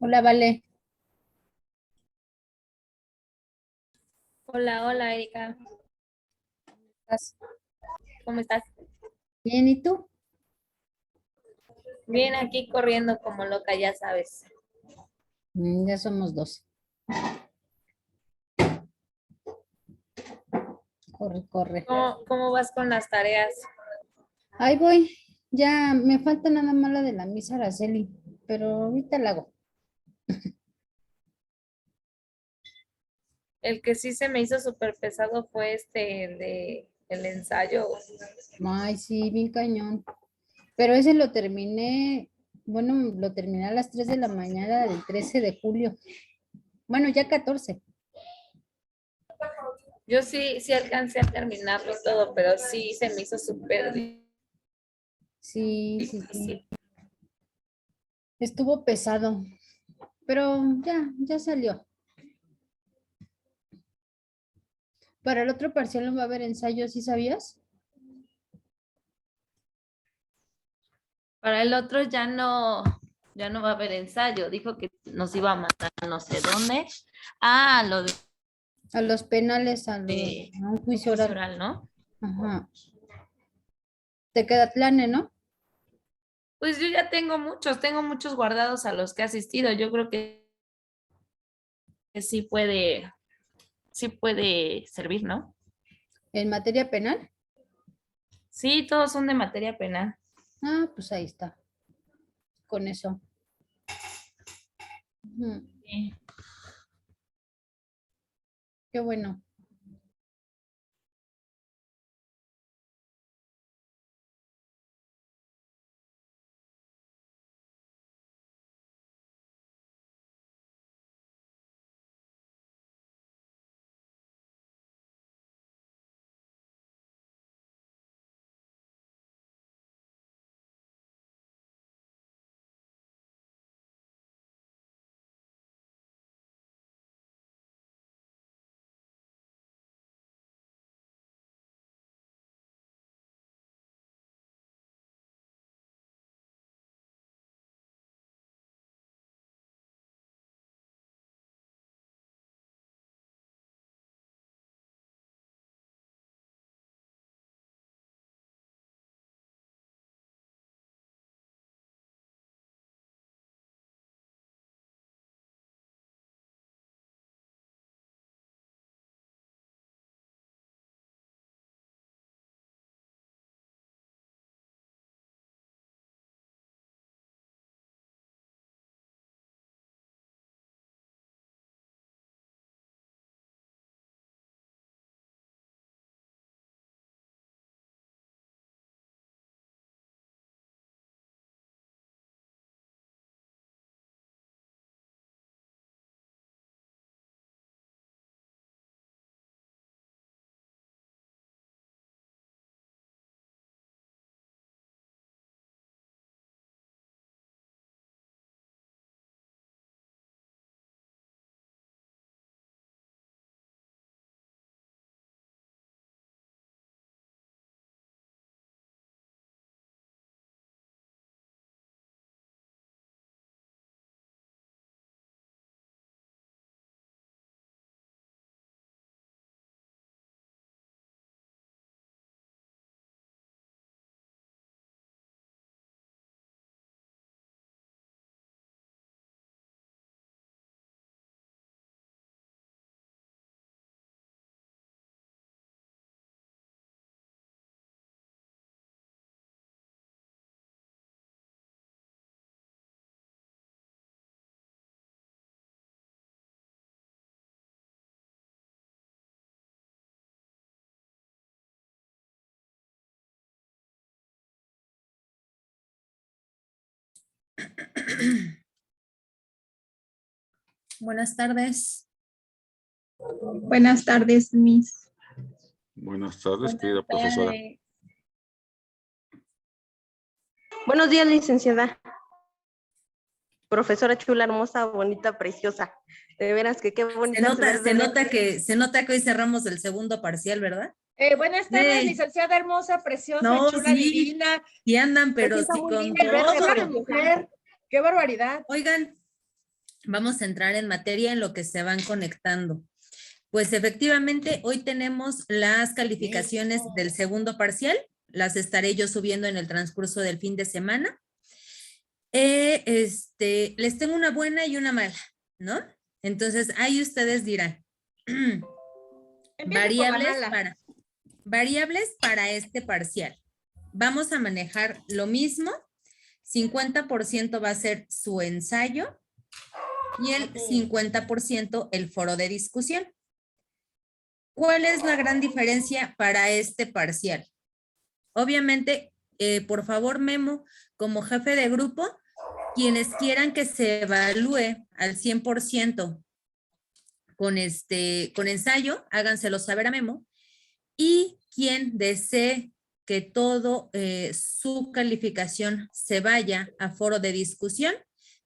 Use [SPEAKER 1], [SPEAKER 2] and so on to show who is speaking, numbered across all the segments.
[SPEAKER 1] Hola, Vale.
[SPEAKER 2] Hola, hola Erika,
[SPEAKER 1] ¿Estás
[SPEAKER 2] ¿cómo estás?
[SPEAKER 1] bien? ¿Y tú?
[SPEAKER 2] Bien, aquí corriendo como loca, ya sabes.
[SPEAKER 1] Ya somos dos. Corre, corre.
[SPEAKER 2] ¿Cómo vas con las tareas?
[SPEAKER 1] Ahí voy. Ya me falta nada más la de la misa Araceli, pero ahorita la hago.
[SPEAKER 2] El que sí se me hizo súper pesado fue el ensayo.
[SPEAKER 1] Ay, sí, bien cañón. Pero ese lo terminé, bueno, lo terminé a las 3 de la mañana del 13 de julio. Bueno, ya 14.
[SPEAKER 2] Yo sí alcancé a terminarlo y todo, pero sí se me hizo súper
[SPEAKER 1] Sí, sí, sí.
[SPEAKER 2] difícil.
[SPEAKER 1] Estuvo pesado, pero ya salió. Para el otro parcial no va a haber ensayo, ¿sí sabías?
[SPEAKER 2] Para el otro ya no va a haber ensayo. Dijo que nos iba a mandar a no sé dónde. Ah, lo
[SPEAKER 1] A los penales,
[SPEAKER 2] de
[SPEAKER 1] a un juicio
[SPEAKER 2] juicio
[SPEAKER 1] oral.
[SPEAKER 2] oral, ¿no?
[SPEAKER 1] Ajá. Te queda plane, ¿no?
[SPEAKER 2] Pues yo ya tengo muchos guardados a los que he asistido. Yo creo que sí puede servir, ¿no?
[SPEAKER 1] En materia penal.
[SPEAKER 2] Sí, todos son de materia penal.
[SPEAKER 1] Ah, pues ahí está, con eso. Ujú.
[SPEAKER 2] Sí.
[SPEAKER 1] Qué bueno. Buenas tardes.
[SPEAKER 3] Buenas tardes, Miss.
[SPEAKER 4] Buenas tardes,
[SPEAKER 1] Buenas
[SPEAKER 4] querida profesora.
[SPEAKER 1] tardes.
[SPEAKER 5] Buenos días, licenciada. Profesora chula, hermosa, bonita, preciosa. De veras que qué bonita se ve el bebé.
[SPEAKER 6] Se nota que hoy cerramos el segundo parcial, ¿verdad?
[SPEAKER 3] Buenas tardes,
[SPEAKER 6] Sí.
[SPEAKER 3] licenciada hermosa, preciosa,
[SPEAKER 6] No,
[SPEAKER 3] chula,
[SPEAKER 6] sí,
[SPEAKER 3] divina.
[SPEAKER 6] y andan, pero
[SPEAKER 5] Preciosa,
[SPEAKER 6] sí
[SPEAKER 5] muy
[SPEAKER 6] con
[SPEAKER 5] linda el verde,
[SPEAKER 3] Hermosa
[SPEAKER 6] todo.
[SPEAKER 3] mujer. Qué barbaridad.
[SPEAKER 6] Oigan, vamos a entrar en materia en lo que se van conectando. Pues efectivamente, hoy tenemos las calificaciones del segundo parcial. Las estaré yo subiendo en el transcurso del fin de semana. Les tengo una buena y una mala, ¿no? Entonces, ahí ustedes dirán. Variables para este parcial. Vamos a manejar lo mismo. 50% va a ser su ensayo y el 50% el foro de discusión. ¿Cuál es la gran diferencia para este parcial? Obviamente, por favor, Memo, como jefe de grupo, quienes quieran que se evalúe al 100% con ensayo, háganselo saber a Memo. Y quien desee que todo su calificación se vaya a foro de discusión,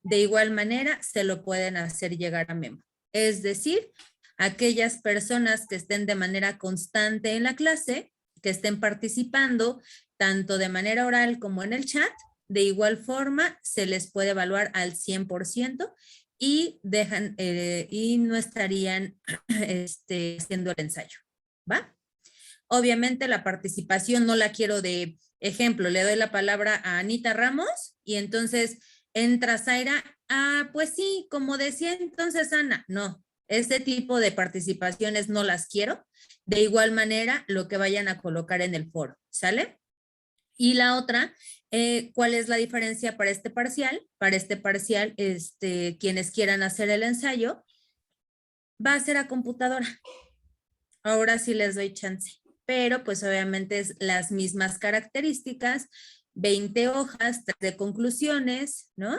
[SPEAKER 6] de igual manera se lo pueden hacer llegar a Memo. Es decir, aquellas personas que estén de manera constante en la clase, que estén participando tanto de manera oral como en el chat, de igual forma se les puede evaluar al 100% y no estarían haciendo el ensayo, ¿va? Obviamente la participación no la quiero de ejemplo, le doy la palabra a Anita Ramos y entonces entra Zaira, pues sí, como decía entonces Ana, no, este tipo de participaciones no las quiero. De igual manera, lo que vayan a colocar en el foro, ¿sale? Y la otra, ¿cuál es la diferencia para este parcial? Para este parcial, quienes quieran hacer el ensayo, va a ser a computadora. Ahora sí les doy chance, pero pues obviamente es las mismas características, 20 hojas, 3 de conclusiones, ¿no?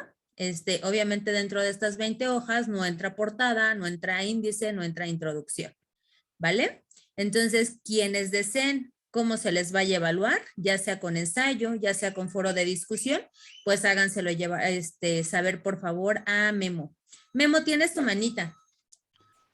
[SPEAKER 6] Obviamente dentro de estas 20 hojas no entra portada, no entra índice, no entra introducción, ¿vale? Entonces, quienes deseen cómo se les vaya a evaluar, ya sea con ensayo, ya sea con foro de discusión, pues háganselo saber por favor a Memo. Memo, tienes tu manita.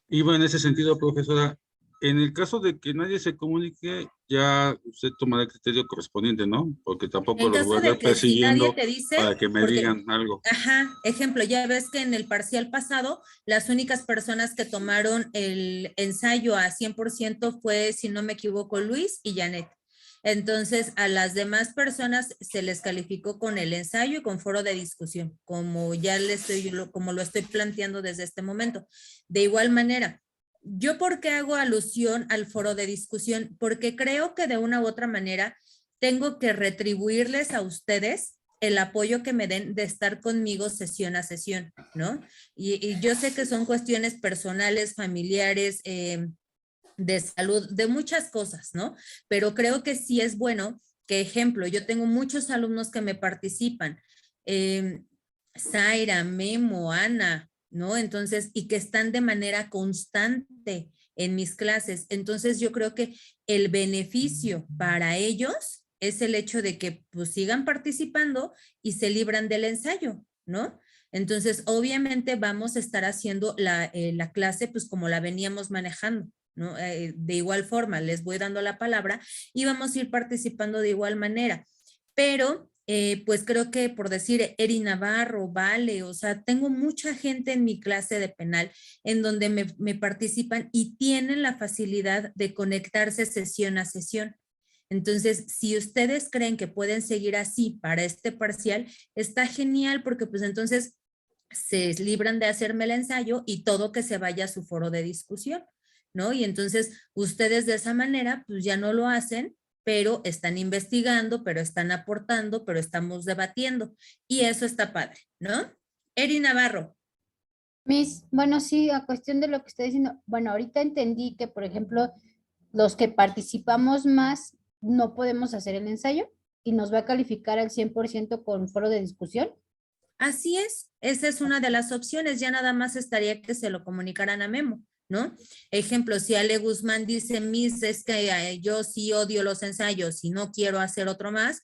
[SPEAKER 4] Iba en ese sentido, profesora. En el caso de que nadie se comunique, ya usted tomará el criterio correspondiente, ¿no? Porque tampoco los voy a estar persiguiendo para que me digan algo.
[SPEAKER 6] Ajá, ejemplo, ya ves que en el parcial pasado, las únicas personas que tomaron el ensayo a 100% fue, si no me equivoco, Luis y Janet. Entonces, a las demás personas se les calificó con el ensayo y con foro de discusión, como como lo estoy planteando desde este momento. De igual manera, ¿yo por qué hago alusión al foro de discusión? Porque creo que de una u otra manera tengo que retribuirles a ustedes el apoyo que me den de estar conmigo sesión a sesión, ¿no? Y yo sé que son cuestiones personales, familiares, de salud, de muchas cosas, ¿no? Pero creo que sí es bueno que, ejemplo, yo tengo muchos alumnos que me participan, Zaira, Memo, Ana, ¿no? Entonces, y que están de manera constante en mis clases. Entonces, yo creo que el beneficio para ellos es el hecho de que pues sigan participando y se libran del ensayo, ¿no? Entonces, obviamente vamos a estar haciendo la clase pues como la veníamos manejando, ¿no? De igual forma, les voy dando la palabra y vamos a ir participando de igual manera. Pero pues creo que por decir Eri Navarro, Vale, o sea, tengo mucha gente en mi clase de penal en donde me participan y tienen la facilidad de conectarse sesión a sesión. Entonces, si ustedes creen que pueden seguir así para este parcial, está genial porque pues entonces se libran de hacerme el ensayo y todo que se vaya a su foro de discusión, ¿no? Y entonces ustedes de esa manera pues ya no lo hacen, pero están investigando, pero están aportando, pero estamos debatiendo. Y eso está padre, ¿no? Eri Navarro.
[SPEAKER 1] Bueno, sí, a cuestión de lo que estoy diciendo, bueno, ahorita entendí que, por ejemplo, los que participamos más no podemos hacer el ensayo y nos va a calificar al 100% con foro de discusión.
[SPEAKER 6] Así es, esa es una de las opciones, ya nada más estaría que se lo comunicaran a Memo, ¿no? Ejemplo, si Ale Guzmán dice, Miss, es que yo sí odio los ensayos y no quiero hacer otro más,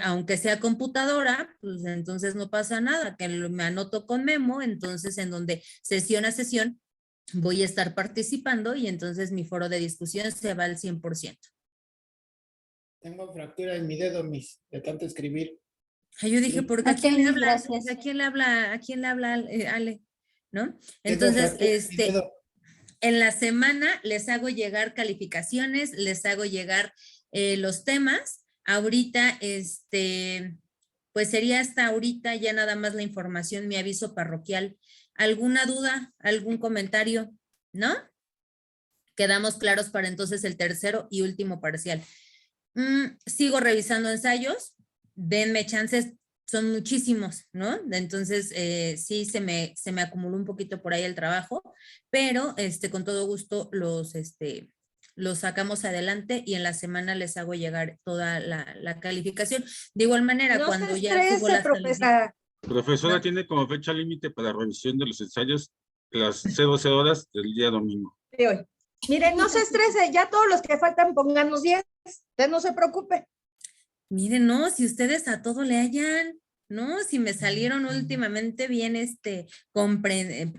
[SPEAKER 6] aunque sea computadora, pues entonces no pasa nada, que me anoto con Memo, entonces en donde sesión a sesión voy a estar participando y entonces mi foro de discusión se va al 100%.
[SPEAKER 7] Tengo fractura en mi dedo, Miss, de tanto escribir.
[SPEAKER 6] Yo dije, ¿por qué? ¿A quién le habla?
[SPEAKER 1] Gracias.
[SPEAKER 6] ¿A quién le habla? ¿A quién le habla Ale? ¿no?
[SPEAKER 7] Tengo
[SPEAKER 6] Entonces,
[SPEAKER 7] fractura en mi dedo.
[SPEAKER 6] en la semana les hago llegar calificaciones, les hago llegar los temas. Ahorita, pues sería hasta ahorita ya nada más la información, mi aviso parroquial. ¿Alguna duda, algún comentario? ¿No? Quedamos claros para entonces el tercero y último parcial. Sigo revisando ensayos, denme chances, son muchísimos, ¿no? Entonces, sí, se me acumuló un poquito por ahí el trabajo, pero con todo gusto los sacamos adelante y en la semana les hago llegar toda la calificación. De igual manera,
[SPEAKER 3] No
[SPEAKER 6] cuando
[SPEAKER 3] se
[SPEAKER 6] ya subo
[SPEAKER 3] estrese,
[SPEAKER 6] las
[SPEAKER 3] profesora.
[SPEAKER 4] Profesora,
[SPEAKER 6] No.
[SPEAKER 4] tiene como fecha límite para revisión de los ensayos las 12 horas del día domingo.
[SPEAKER 3] De hoy. Miren, no se estrese, ya todos los que faltan pónganos 10. Usted no se preocupe.
[SPEAKER 6] Miren, no, si ustedes a todo le hallan, ¿no? Si me salieron últimamente bien,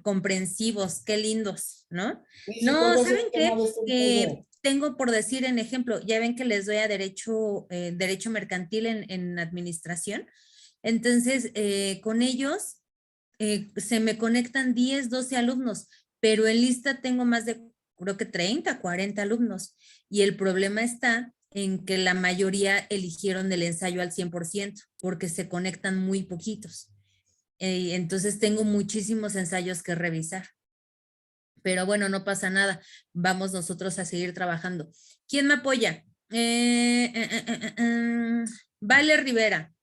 [SPEAKER 6] comprensivos, qué lindos, ¿no?
[SPEAKER 7] Sí,
[SPEAKER 6] No,
[SPEAKER 7] ¿cuál va a ser
[SPEAKER 6] ¿saben
[SPEAKER 7] el tema
[SPEAKER 6] qué?
[SPEAKER 7] de este
[SPEAKER 6] Que
[SPEAKER 7] ensayo?
[SPEAKER 6] tengo por decir en ejemplo, ya ven que les doy a derecho mercantil en administración. Entonces, con ellos se me conectan 10, 12 alumnos, pero en lista tengo más de, creo que 30, 40 alumnos. Y el problema está en que la mayoría eligieron el ensayo al 100% porque se conectan muy poquitos. Entonces tengo muchísimos ensayos que revisar. Pero bueno, no pasa nada. Vamos nosotros a seguir trabajando. ¿Quién me apoya? Vale Rivera,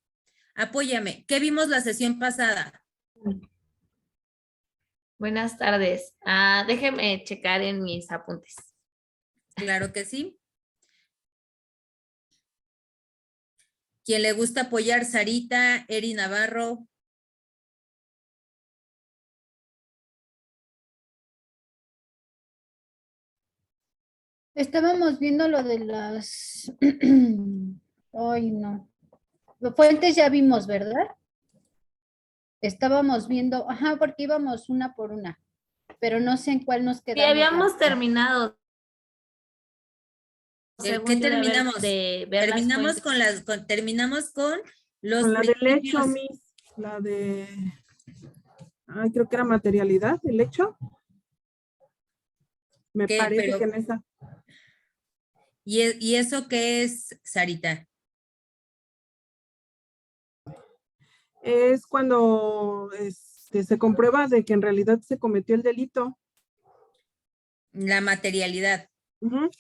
[SPEAKER 6] apóyame. ¿Qué vimos la sesión pasada?
[SPEAKER 2] Buenas tardes. Déjeme checar en mis apuntes.
[SPEAKER 6] Claro que sí. ¿Quién le gusta apoyar? Sarita, Eri Navarro.
[SPEAKER 1] Estábamos viendo lo de las... Ay, no. Fuentes ya vimos, ¿verdad? Estábamos viendo, ajá, porque íbamos una por una, pero no sé en cuál nos
[SPEAKER 2] Sí,
[SPEAKER 1] quedamos.
[SPEAKER 2] habíamos terminado.
[SPEAKER 6] ¿Qué
[SPEAKER 2] Según yo,
[SPEAKER 6] terminamos?
[SPEAKER 2] de ver las
[SPEAKER 6] Terminamos
[SPEAKER 2] fuentes.
[SPEAKER 6] terminamos con los
[SPEAKER 8] Con la del hecho,
[SPEAKER 6] principios.
[SPEAKER 8] Miss, la de, ay, creo que era materialidad, el hecho. Me
[SPEAKER 6] ¿Qué?
[SPEAKER 8] parece
[SPEAKER 6] Pero-
[SPEAKER 8] que en esa.
[SPEAKER 6] ¿Y eso qué es, Sarita?
[SPEAKER 8] Es cuando se comprueba de que en realidad se cometió el delito.
[SPEAKER 6] La materialidad,
[SPEAKER 8] Ujú.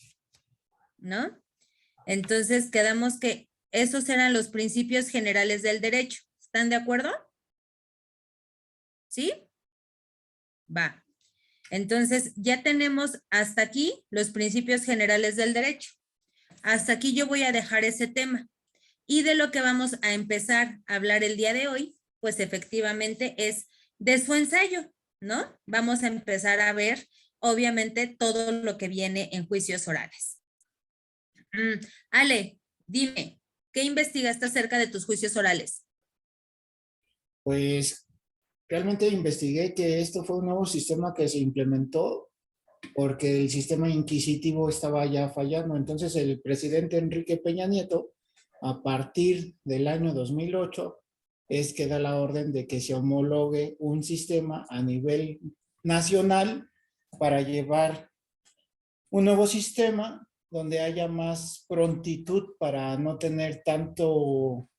[SPEAKER 6] ¿no? Entonces quedamos que esos eran los principios generales del derecho. ¿Están de acuerdo? ¿Sí? Va. Entonces ya tenemos hasta aquí los principios generales del derecho. Hasta aquí yo voy a dejar ese tema. Y de lo que vamos a empezar a hablar el día de hoy, pues efectivamente es de su ensayo, ¿no? Vamos a empezar a ver, obviamente, todo lo que viene en juicios orales. Ale, dime, ¿qué investigaste acerca de tus juicios orales?
[SPEAKER 7] Pues realmente investigué que esto fue un nuevo sistema que se implementó porque el sistema inquisitivo estaba ya fallando. Entonces el presidente Enrique Peña Nieto, a partir del año 2008, es que da la orden de que se homologue un sistema a nivel nacional para llevar un nuevo sistema donde haya más prontitud para no tener tanto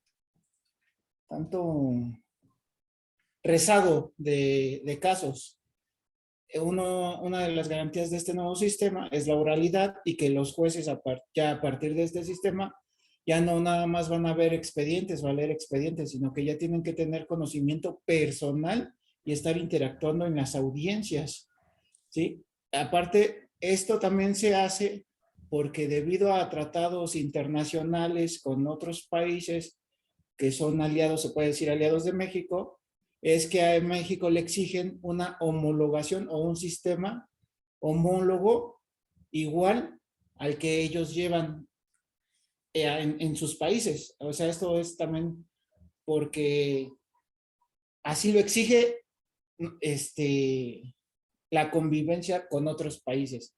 [SPEAKER 7] rezago de casos. Una de las garantías de este nuevo sistema es la oralidad y que los jueces ya a partir de este sistema ya no nada más van a ver expedientes o a leer expedientes, sino que ya tienen que tener conocimiento personal y estar interactuando en las audiencias, ¿sí? Aparte, esto también se hace porque debido a tratados internacionales con otros países que son aliados, se puede decir aliados de México, es que a México le exigen una homologación o un sistema homólogo igual al que ellos llevan en sus países. O sea, esto es también porque así lo exige la convivencia con otros países.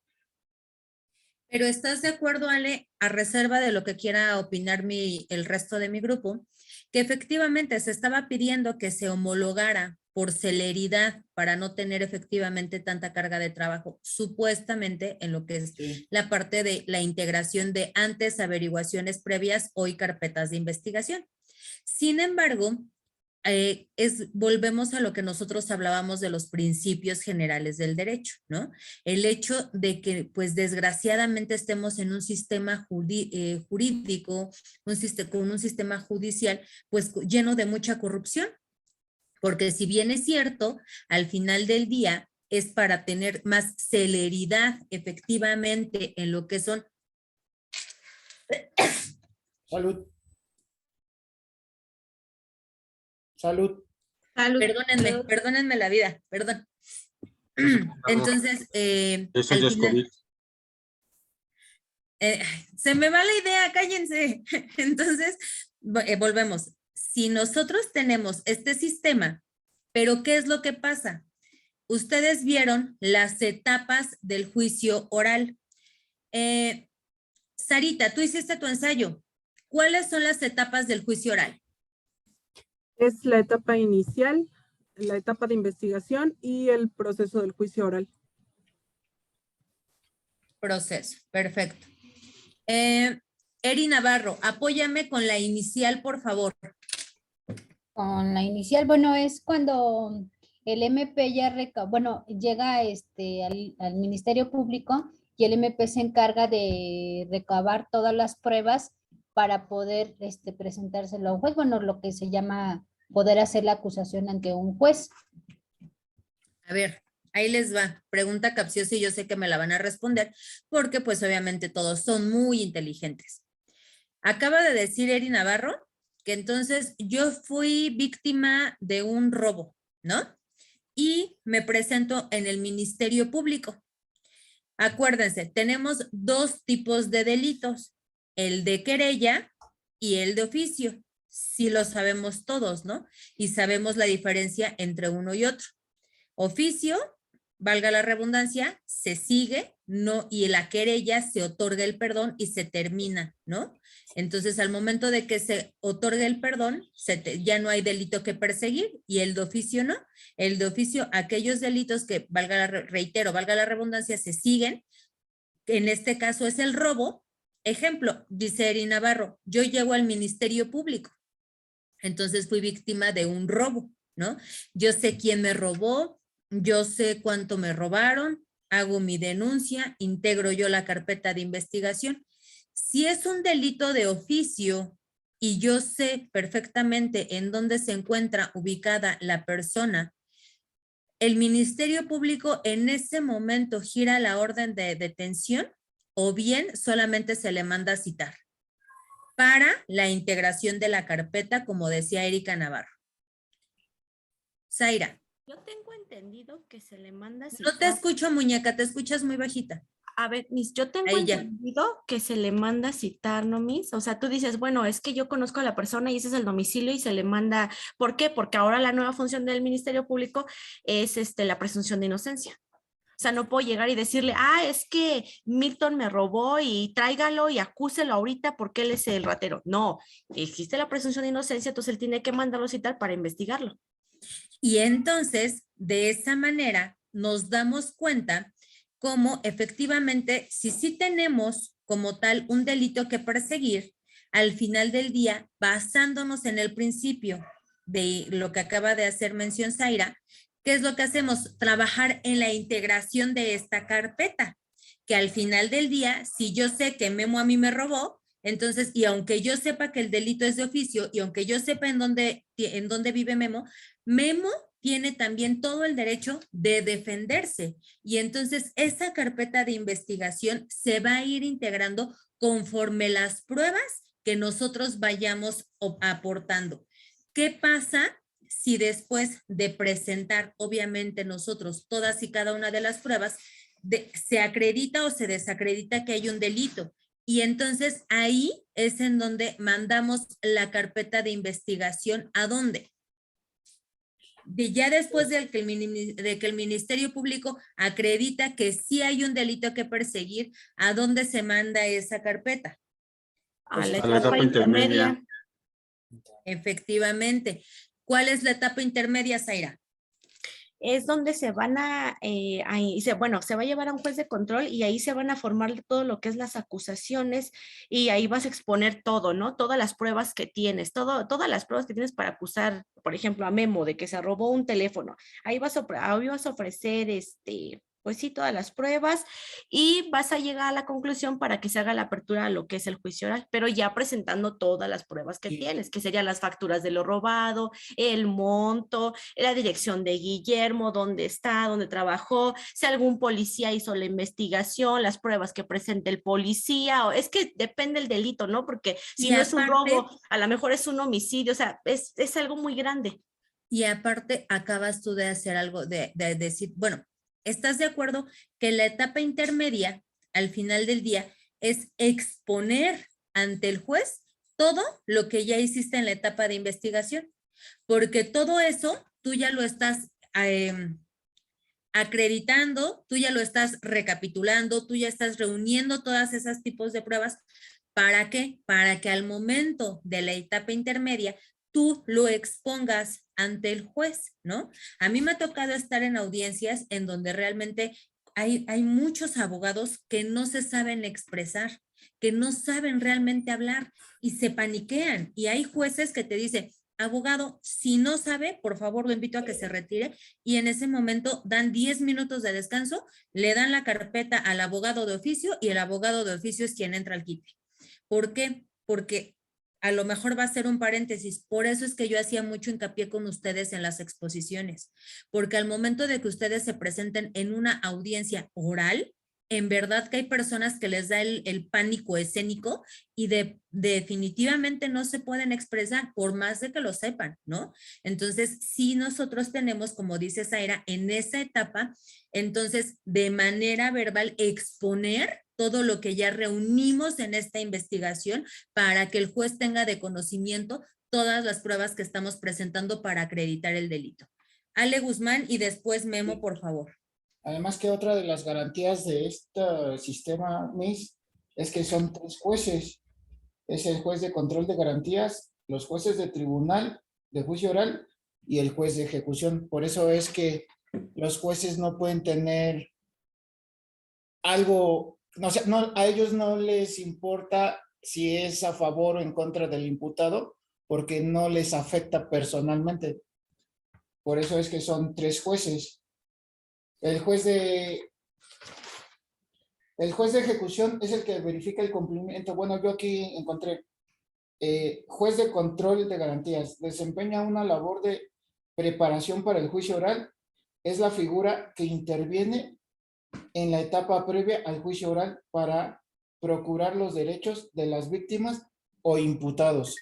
[SPEAKER 6] Pero ¿estás de acuerdo, Ale, a reserva de lo que quiera opinar el resto de mi grupo, que efectivamente se estaba pidiendo que se homologara por celeridad, para no tener efectivamente tanta carga de trabajo, supuestamente en lo que es la parte de la integración de antes averiguaciones previas, hoy carpetas de investigación. Sin embargo, volvemos a lo que nosotros hablábamos de los principios generales del derecho, ¿no? El hecho de que, pues desgraciadamente estemos en un sistema jurídico, con un sistema judicial, pues lleno de mucha corrupción, porque si bien es cierto, al final del día es para tener más celeridad efectivamente en lo que son...
[SPEAKER 7] Salud. Salud.
[SPEAKER 3] Salud.
[SPEAKER 6] Perdónenme la vida, perdón. Entonces,
[SPEAKER 4] Eso ya es COVID.
[SPEAKER 6] Se me va la idea, cállense. Entonces, volvemos. Si nosotros tenemos este sistema, pero ¿qué es lo que pasa? Ustedes vieron las etapas del juicio oral. Sarita, tú hiciste tu ensayo. ¿Cuáles son las etapas del juicio oral?
[SPEAKER 8] Es la etapa inicial, la etapa de investigación y el proceso del juicio oral.
[SPEAKER 6] Proceso, perfecto. Eri Navarro, apóyame con la inicial, por favor.
[SPEAKER 1] Con la inicial, bueno, es cuando el MP ya llega al Ministerio Público y el MP se encarga de recabar todas las pruebas para poder presentárselo a un juez, bueno, lo que se llama poder hacer la acusación ante un juez.
[SPEAKER 6] A ver, ahí les va. Pregunta capciosa y yo sé que me la van a responder porque pues obviamente todos son muy inteligentes. Acaba de decir Eri Navarro que entonces yo fui víctima de un robo, ¿no? Y me presento en el Ministerio Público. Acuérdense, tenemos dos tipos de delitos, el de querella y el de oficio. Sí lo sabemos todos, ¿no? Y sabemos la diferencia entre uno y otro. Oficio, valga la redundancia, se sigue, no, y la querella se otorga el perdón y se termina, ¿no? Entonces, al momento de que se otorga el perdón, ya no hay delito que perseguir, y el de oficio no. El de oficio, aquellos delitos que, valga la redundancia, se siguen, en este caso es el robo. Ejemplo, dice Eri Navarro, yo llego al Ministerio Público, entonces fui víctima de un robo, ¿no? Yo sé quién me robó, yo sé cuánto me robaron, hago mi denuncia, integro yo la carpeta de investigación. Si es un delito de oficio y yo sé perfectamente en dónde se encuentra ubicada la persona, el Ministerio Público en ese momento gira la orden de detención o bien solamente se le manda a citar para la integración de la carpeta, como decía Erika Navarro. Zaira.
[SPEAKER 5] Yo tengo entendido que se le manda a
[SPEAKER 6] citar. No te escucho, muñeca, te escuchas muy bajita.
[SPEAKER 5] A ver, Miss, yo tengo entendido que se le manda a citar, ¿no, Miss? O sea, tú dices, bueno, es que yo conozco a la persona y ese es el domicilio y se le manda. ¿Por qué? Porque ahora la nueva función del Ministerio Público es la presunción de inocencia. O sea, no puedo llegar y decirle, es que Milton me robó y tráigalo y acúselo ahorita porque él es el ratero. No, existe la presunción de inocencia, entonces él tiene que mandarlo a citar para investigarlo.
[SPEAKER 6] Y entonces, de esa manera, nos damos cuenta cómo efectivamente, si sí tenemos como tal un delito que perseguir, al final del día, basándonos en el principio de lo que acaba de hacer mención Zaira, ¿qué es lo que hacemos? Trabajar en la integración de esta carpeta, que al final del día, si yo sé que Memo a mí me robó, entonces, y aunque yo sepa que el delito es de oficio, y aunque yo sepa en dónde vive Memo, Memo tiene también todo el derecho de defenderse. Y entonces, esa carpeta de investigación se va a ir integrando conforme las pruebas que nosotros vayamos aportando. ¿Qué pasa si después de presentar, obviamente nosotros, todas y cada una de las pruebas, se acredita o se desacredita que hay un delito? Y entonces ahí es en donde mandamos la carpeta de investigación. ¿A dónde? Ya después de que el Ministerio Público acredita que sí hay un delito que perseguir, ¿a dónde se manda esa carpeta?
[SPEAKER 5] A la etapa intermedia.
[SPEAKER 6] Efectivamente. ¿Cuál es la etapa intermedia, Zaira?
[SPEAKER 5] es donde se van bueno, se va a llevar a un juez de control y ahí se van a formar todo lo que es las acusaciones y ahí vas a exponer todo, ¿no? Todas las pruebas que tienes, todas las pruebas que tienes para acusar, por ejemplo, a Memo de que se robó un teléfono. Ahí vas a ofrecer, pues sí, todas las pruebas y vas a llegar a la conclusión para que se haga la apertura a lo que es el juicio oral, pero ya presentando todas las pruebas que tienes, que serían las facturas de lo robado, el monto, la dirección de Guillermo, dónde está, dónde trabajó, si algún policía hizo la investigación, las pruebas que presente el policía, o es que depende el delito, ¿no? Porque si no es un robo, a lo mejor es un homicidio, o sea, es algo muy grande.
[SPEAKER 6] Y aparte, acabas tú de hacer algo, de decir, bueno, ¿estás de acuerdo que la etapa intermedia, al final del día, es exponer ante el juez todo lo que ya hiciste en la etapa de investigación? Porque todo eso tú ya lo estás acreditando, tú ya lo estás recapitulando, tú ya estás reuniendo todas esas tipos de pruebas. ¿Para qué? Para que al momento de la etapa intermedia tú lo expongas ante el juez, ¿no? A mí me ha tocado estar en audiencias en donde realmente hay muchos abogados que no se saben expresar, que no saben realmente hablar y se paniquean. Y hay jueces que te dicen, abogado, si no sabe, por favor lo invito a que se retire, y en ese momento dan 10 minutos de descanso, le dan la carpeta al abogado de oficio y el abogado de oficio es quien entra al quite. ¿Por qué? Porque a lo mejor va a ser un paréntesis. Por eso es que yo hacía mucho hincapié con ustedes en las exposiciones, porque al momento de que ustedes se presenten en una audiencia oral, en verdad que hay personas que les da el pánico escénico y definitivamente no se pueden expresar por más de que lo sepan, ¿no? Entonces, sí nosotros tenemos, como dice Zaira, en esa etapa, entonces, de manera verbal, exponer todo lo que ya reunimos en esta investigación para que el juez tenga de conocimiento todas las pruebas que estamos presentando para acreditar el delito. Ale Guzmán y después Memo, por favor.
[SPEAKER 7] Además que otra de las garantías de este sistema MIS es que son 3 jueces. Es el juez de control de garantías, los jueces de tribunal de juicio oral y el juez de ejecución. Por eso es que los jueces no pueden tener algo, a ellos no les importa si es a favor o en contra del imputado, porque no les afecta personalmente. Por eso es que son 3 jueces. El juez de ejecución es el que verifica el cumplimiento. Bueno, yo aquí encontré juez de control de garantías. Desempeña una labor de preparación para el juicio oral. Es la figura que interviene en la etapa previa al juicio oral para procurar los derechos de las víctimas o imputados.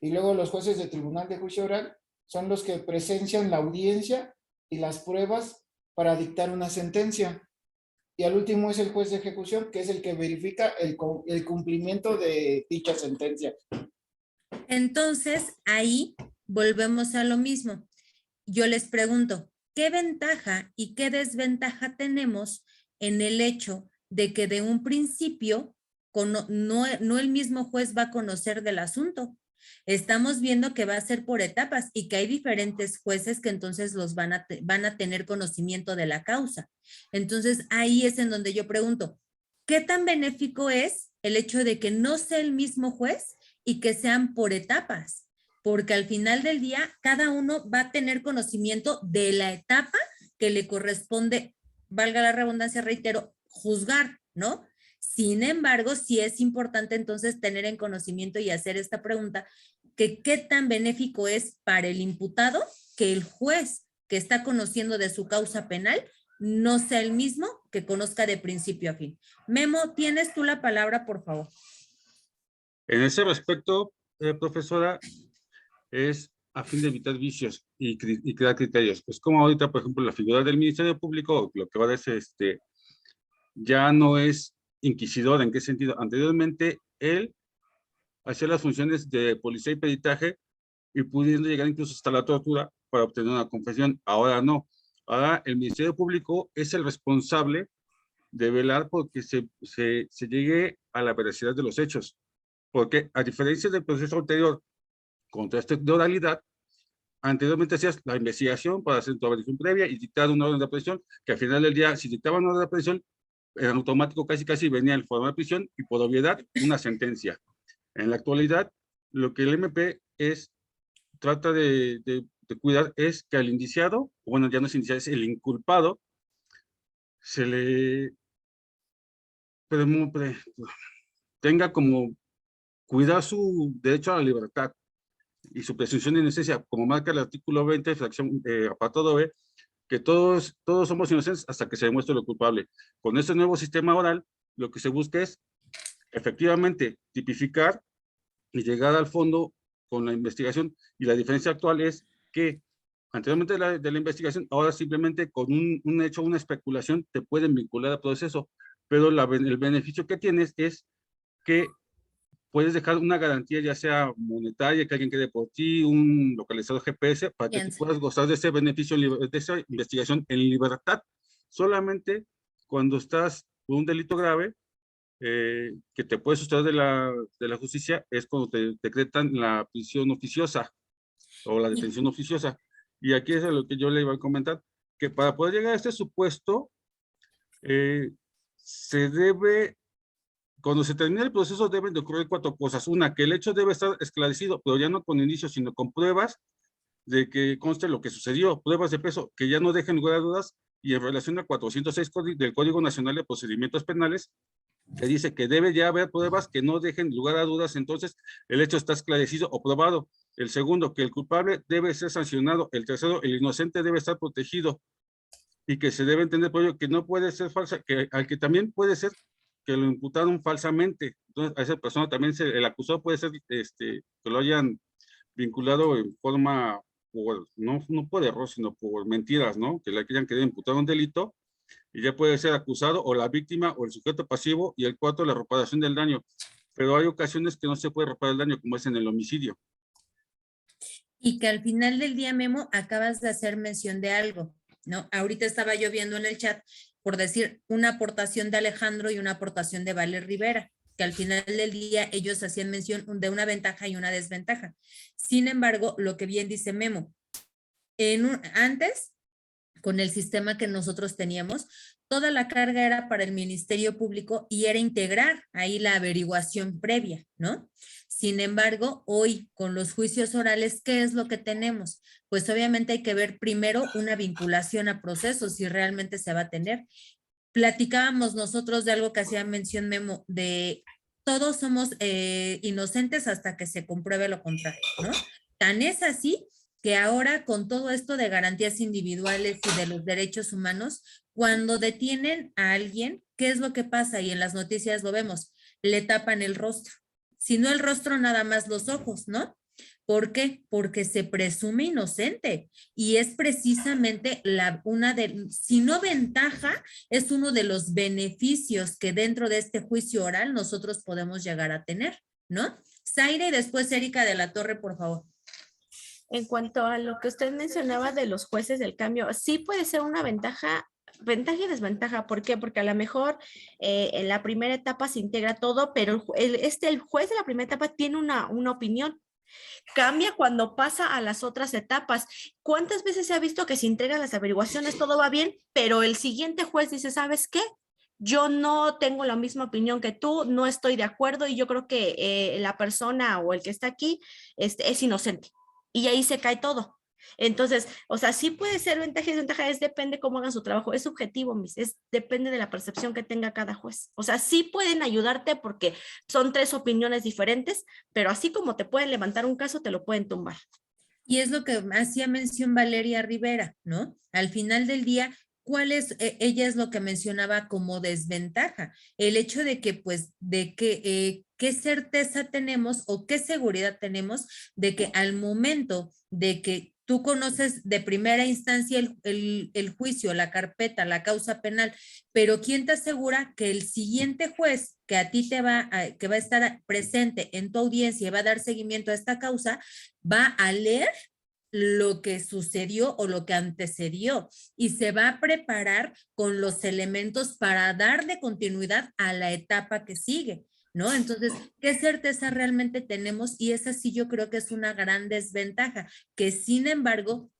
[SPEAKER 7] Y luego los jueces de tribunal de juicio oral son los que presencian la audiencia y las pruebas para dictar una sentencia. Y al último es el juez de ejecución, que es el que verifica el cumplimiento de dicha sentencia.
[SPEAKER 6] Entonces, ahí volvemos a lo mismo. Yo les pregunto, ¿qué ventaja y qué desventaja tenemos en el hecho de que de un principio no el mismo juez va a conocer del asunto? Estamos viendo que va a ser por etapas y que hay diferentes jueces que entonces los van a tener conocimiento de la causa. Entonces, ahí es en donde yo pregunto, ¿qué tan benéfico es el hecho de que no sea el mismo juez y que sean por etapas? Porque al final del día, cada uno va a tener conocimiento de la etapa que le corresponde, valga la redundancia, reitero, juzgar, ¿no? Sin embargo, sí es importante entonces tener en conocimiento y hacer esta pregunta, que qué tan benéfico es para el imputado que el juez que está conociendo de su causa penal no sea el mismo que conozca de principio a fin. Memo, ¿tienes tú la palabra, por favor?
[SPEAKER 4] En ese respecto, profesora, es a fin de evitar vicios y crear criterios. Es como ahorita, por ejemplo, la figura del Ministerio Público, lo que va a decir, ya no es inquisidor. ¿En qué sentido? Anteriormente, él hacía las funciones de policía y peritaje y pudiendo llegar incluso hasta la tortura para obtener una confesión. Ahora no. Ahora el Ministerio Público es el responsable de velar porque se llegue a la veracidad de los hechos. Porque a diferencia del proceso anterior, contra este de oralidad, anteriormente hacías la investigación para hacer tu averiguación previa y dictar una orden de aprehensión, que al final del día, si dictaban una orden de aprehensión, en automático casi venía el formal de prisión y por obviedad una sentencia. En la actualidad, lo que el MP trata de cuidar es que al indiciado, bueno, ya no es indiciado, es el inculpado, se le tenga como cuidar su derecho a la libertad y su presunción de inocencia, como marca el artículo 20, fracción apartado B, que todos somos inocentes hasta que se demuestre lo culpable. Con este nuevo sistema oral, lo que se busca es efectivamente tipificar y llegar al fondo con la investigación, y la diferencia actual es que anteriormente de la investigación, ahora simplemente con un hecho, una especulación, te pueden vincular al proceso, pero el beneficio que tienes es que puedes dejar una garantía, ya sea monetaria, que alguien quede por ti, un localizador GPS, para que tú puedas gozar de ese beneficio, de esa investigación en libertad. Solamente cuando estás por un delito grave, que te puede sustraer de la justicia, es cuando te decretan la prisión oficiosa o la detención oficiosa. Y aquí es a lo que yo le iba a comentar, que para poder llegar a este supuesto, cuando se termine el proceso deben de ocurrir 4 cosas. Una, que el hecho debe estar esclarecido, pero ya no con indicios, sino con pruebas de que conste lo que sucedió, pruebas de peso, que ya no dejen lugar a dudas, y en relación al 406 del Código Nacional de Procedimientos Penales, que dice que debe ya haber pruebas que no dejen lugar a dudas, entonces el hecho está esclarecido o probado. El segundo, que el culpable debe ser sancionado. El tercero, el inocente debe estar protegido, y que se debe entender por ello que no puede ser falsa, al que también puede ser que lo imputaron falsamente. Entonces, a esa persona también el acusado puede ser que lo hayan vinculado en forma, no por error, sino por mentiras, ¿no? Que le hayan querido imputar un delito, y ya puede ser acusado o la víctima o el sujeto pasivo, y el 4, la reparación del daño. Pero hay ocasiones que no se puede reparar el daño, como es en el homicidio.
[SPEAKER 6] Y que al final del día, Memo, acabas de hacer mención de algo, ¿no? Ahorita estaba yo viendo en el chat, por decir, una aportación de Alejandro y una aportación de Vale Rivera, que al final del día ellos hacían mención de una ventaja y una desventaja. Sin embargo, lo que bien dice Memo, antes, con el sistema que nosotros teníamos, toda la carga era para el Ministerio Público y era integrar ahí la averiguación previa, ¿no? Sin embargo, hoy con los juicios orales, ¿qué es lo que tenemos? Pues obviamente hay que ver primero una vinculación a procesos, si realmente se va a tener. Platicábamos nosotros de algo que hacía mención Memo, de todos somos inocentes hasta que se compruebe lo contrario, ¿no? Tan es así que ahora con todo esto de garantías individuales y de los derechos humanos, cuando detienen a alguien, ¿qué es lo que pasa? Y en las noticias lo vemos, le tapan el rostro. Si no el rostro, nada más los ojos, ¿no? ¿Por qué? Porque se presume inocente y es precisamente si no ventaja, es uno de los beneficios que dentro de este juicio oral nosotros podemos llegar a tener, ¿no? Zaire y después Erika de la Torre, por favor.
[SPEAKER 5] En cuanto a lo que usted mencionaba de los jueces del cambio, sí puede ser una ventaja y desventaja. ¿Por qué? Porque a lo mejor en la primera etapa se integra todo, pero el juez de la primera etapa tiene una opinión. Cambia cuando pasa a las otras etapas. ¿Cuántas veces se ha visto que se integran las averiguaciones, todo va bien, pero el siguiente juez dice, ¿sabes qué? Yo no tengo la misma opinión que tú, no estoy de acuerdo y yo creo que la persona o el que está aquí es inocente. Y ahí se cae todo. Entonces, o sea, sí puede ser ventaja y desventaja, depende cómo hagan su trabajo, es subjetivo, depende de la percepción que tenga cada juez. O sea, sí pueden ayudarte porque son 3 opiniones diferentes, pero así como te pueden levantar un caso, te lo pueden tumbar.
[SPEAKER 6] Y es lo que hacía mención Valeria Rivera, ¿no? Al final del día, ella es lo que mencionaba como desventaja, el hecho de que, pues, qué certeza tenemos o qué seguridad tenemos de que al momento de que tú conoces de primera instancia el juicio, la carpeta, la causa penal, pero ¿quién te asegura que el siguiente juez que a ti que va a estar presente en tu audiencia y va a dar seguimiento a esta causa, va a leer lo que sucedió o lo que antecedió y se va a preparar con los elementos para darle continuidad a la etapa que sigue, ¿no? Entonces, ¿qué certeza realmente tenemos? Y esa sí yo creo que es una gran desventaja, que sin embargo,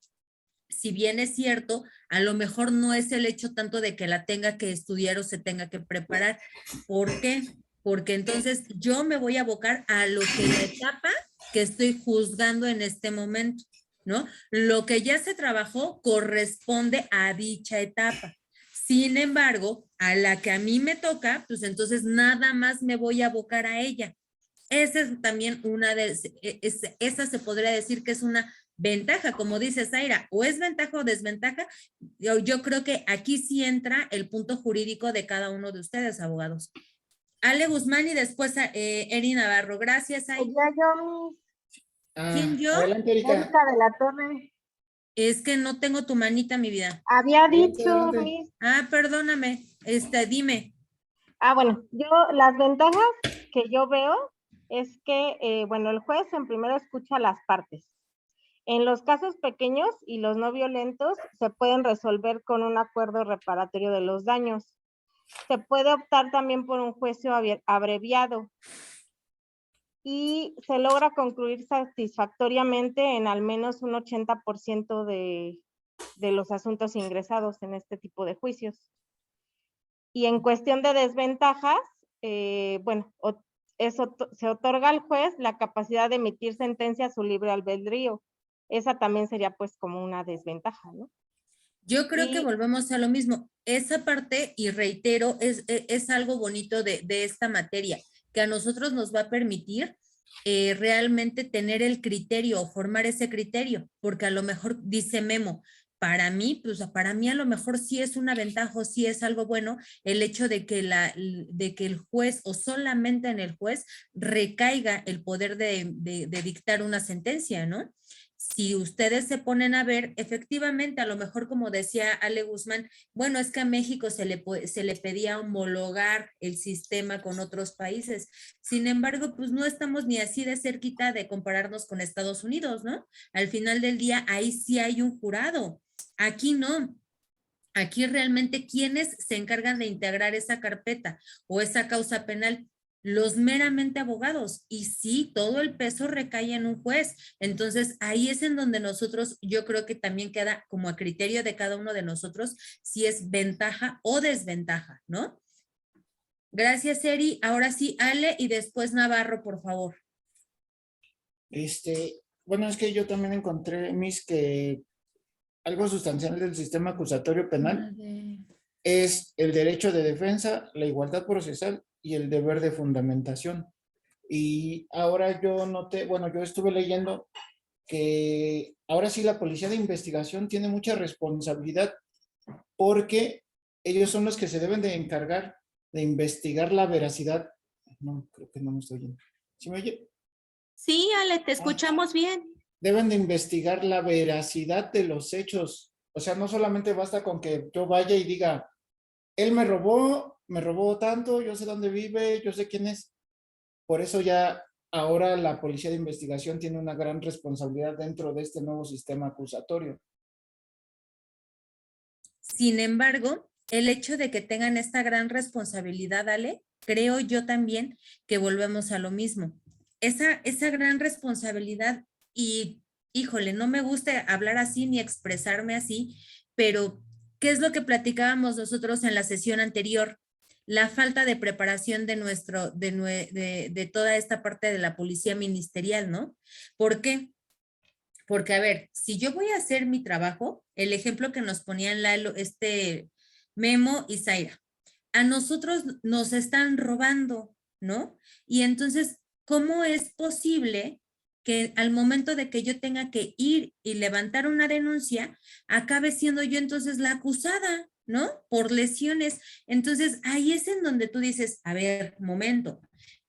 [SPEAKER 6] si bien es cierto, a lo mejor no es el hecho tanto de que la tenga que estudiar o se tenga que preparar. ¿Por qué? Porque entonces yo me voy a abocar a lo que la etapa que estoy juzgando en este momento, ¿no? Lo que ya se trabajó corresponde a dicha etapa. Sin embargo, a la que a mí me toca, pues entonces nada más me voy a abocar a ella. Esa es también una de, esa se podría decir que es una ventaja, como dice Zaira, o es ventaja o desventaja. Yo creo que aquí sí entra el punto jurídico de cada uno de ustedes, abogados. Ale Guzmán y después Eri Navarro. Gracias, Ay. ¿Quién yo?
[SPEAKER 7] Adelante, Erika.
[SPEAKER 9] Erika de la Torre.
[SPEAKER 6] Es que no tengo tu manita, mi vida.
[SPEAKER 9] Había
[SPEAKER 7] Adelante,
[SPEAKER 9] dicho,
[SPEAKER 7] adelante.
[SPEAKER 9] Miss.
[SPEAKER 6] Ah, perdóname. Dime.
[SPEAKER 9] Bueno, las ventajas que yo veo es que, bueno, el juez en primero escucha las partes. En los casos pequeños y los no violentos se pueden resolver con un acuerdo reparatorio de los daños. Se puede optar también por un juicio abreviado y se logra concluir satisfactoriamente en al menos un 80% de los asuntos ingresados en este tipo de juicios. Y en cuestión de desventajas, bueno, se otorga al juez la capacidad de emitir sentencia a su libre albedrío. Esa también sería pues como una desventaja, ¿no?
[SPEAKER 6] Yo creo que volvemos a lo mismo. Esa parte, y reitero, es algo bonito de esta materia, que a nosotros nos va a permitir realmente tener el criterio o formar ese criterio, porque a lo mejor dice Memo, para mí, pues para mí a lo mejor sí es una ventaja o sí es algo bueno el hecho de que el juez o solamente en el juez recaiga el poder de dictar una sentencia, ¿no? Si ustedes se ponen a ver, efectivamente, a lo mejor como decía Ale Guzmán, bueno, es que a México se le pedía homologar el sistema con otros países. Sin embargo, pues no estamos ni así de cerquita de compararnos con Estados Unidos, ¿no? Al final del día, ahí sí hay un jurado. Aquí no. Aquí realmente, ¿quiénes se encargan de integrar esa carpeta o esa causa penal? Los meramente abogados, y sí, todo el peso recae en un juez. Entonces, ahí es en donde nosotros, yo creo que también queda como a criterio de cada uno de nosotros si es ventaja o desventaja, ¿no? Gracias, Eri. Ahora sí, Ale, y después Navarro, por favor.
[SPEAKER 7] Bueno, es que yo también encontré, Miss, que algo sustancial del sistema acusatorio penal es el derecho de defensa, la igualdad procesal y el deber de fundamentación. Y ahora yo noté, bueno, yo estuve leyendo que ahora sí la policía de investigación tiene mucha responsabilidad porque ellos son los que se deben de encargar de investigar la veracidad. No, creo que no me estoy oyendo. ¿Sí me oye?
[SPEAKER 5] Sí, Ale, te escuchamos bien.
[SPEAKER 7] Deben de investigar la veracidad de los hechos. O sea, no solamente basta con que yo vaya y diga, él me robó tanto, yo sé dónde vive, yo sé quién es. Por eso ya ahora la policía de investigación tiene una gran responsabilidad dentro de este nuevo sistema acusatorio.
[SPEAKER 6] Sin embargo, el hecho de que tengan esta gran responsabilidad, Ale, creo yo también que volvemos a lo mismo. Esa gran responsabilidad, y híjole, no me gusta hablar así ni expresarme así, pero ¿qué es lo que platicábamos nosotros en la sesión anterior? La falta de preparación de toda esta parte de la policía ministerial, ¿no? ¿Por qué? Porque, a ver, si yo voy a hacer mi trabajo, el ejemplo que nos ponían Memo y Zaira, a nosotros nos están robando, ¿no? Y entonces, ¿cómo es posible que al momento de que yo tenga que ir y levantar una denuncia, acabe siendo yo entonces la acusada, ¿no? Por lesiones. Entonces, ahí es en donde tú dices, a ver, momento,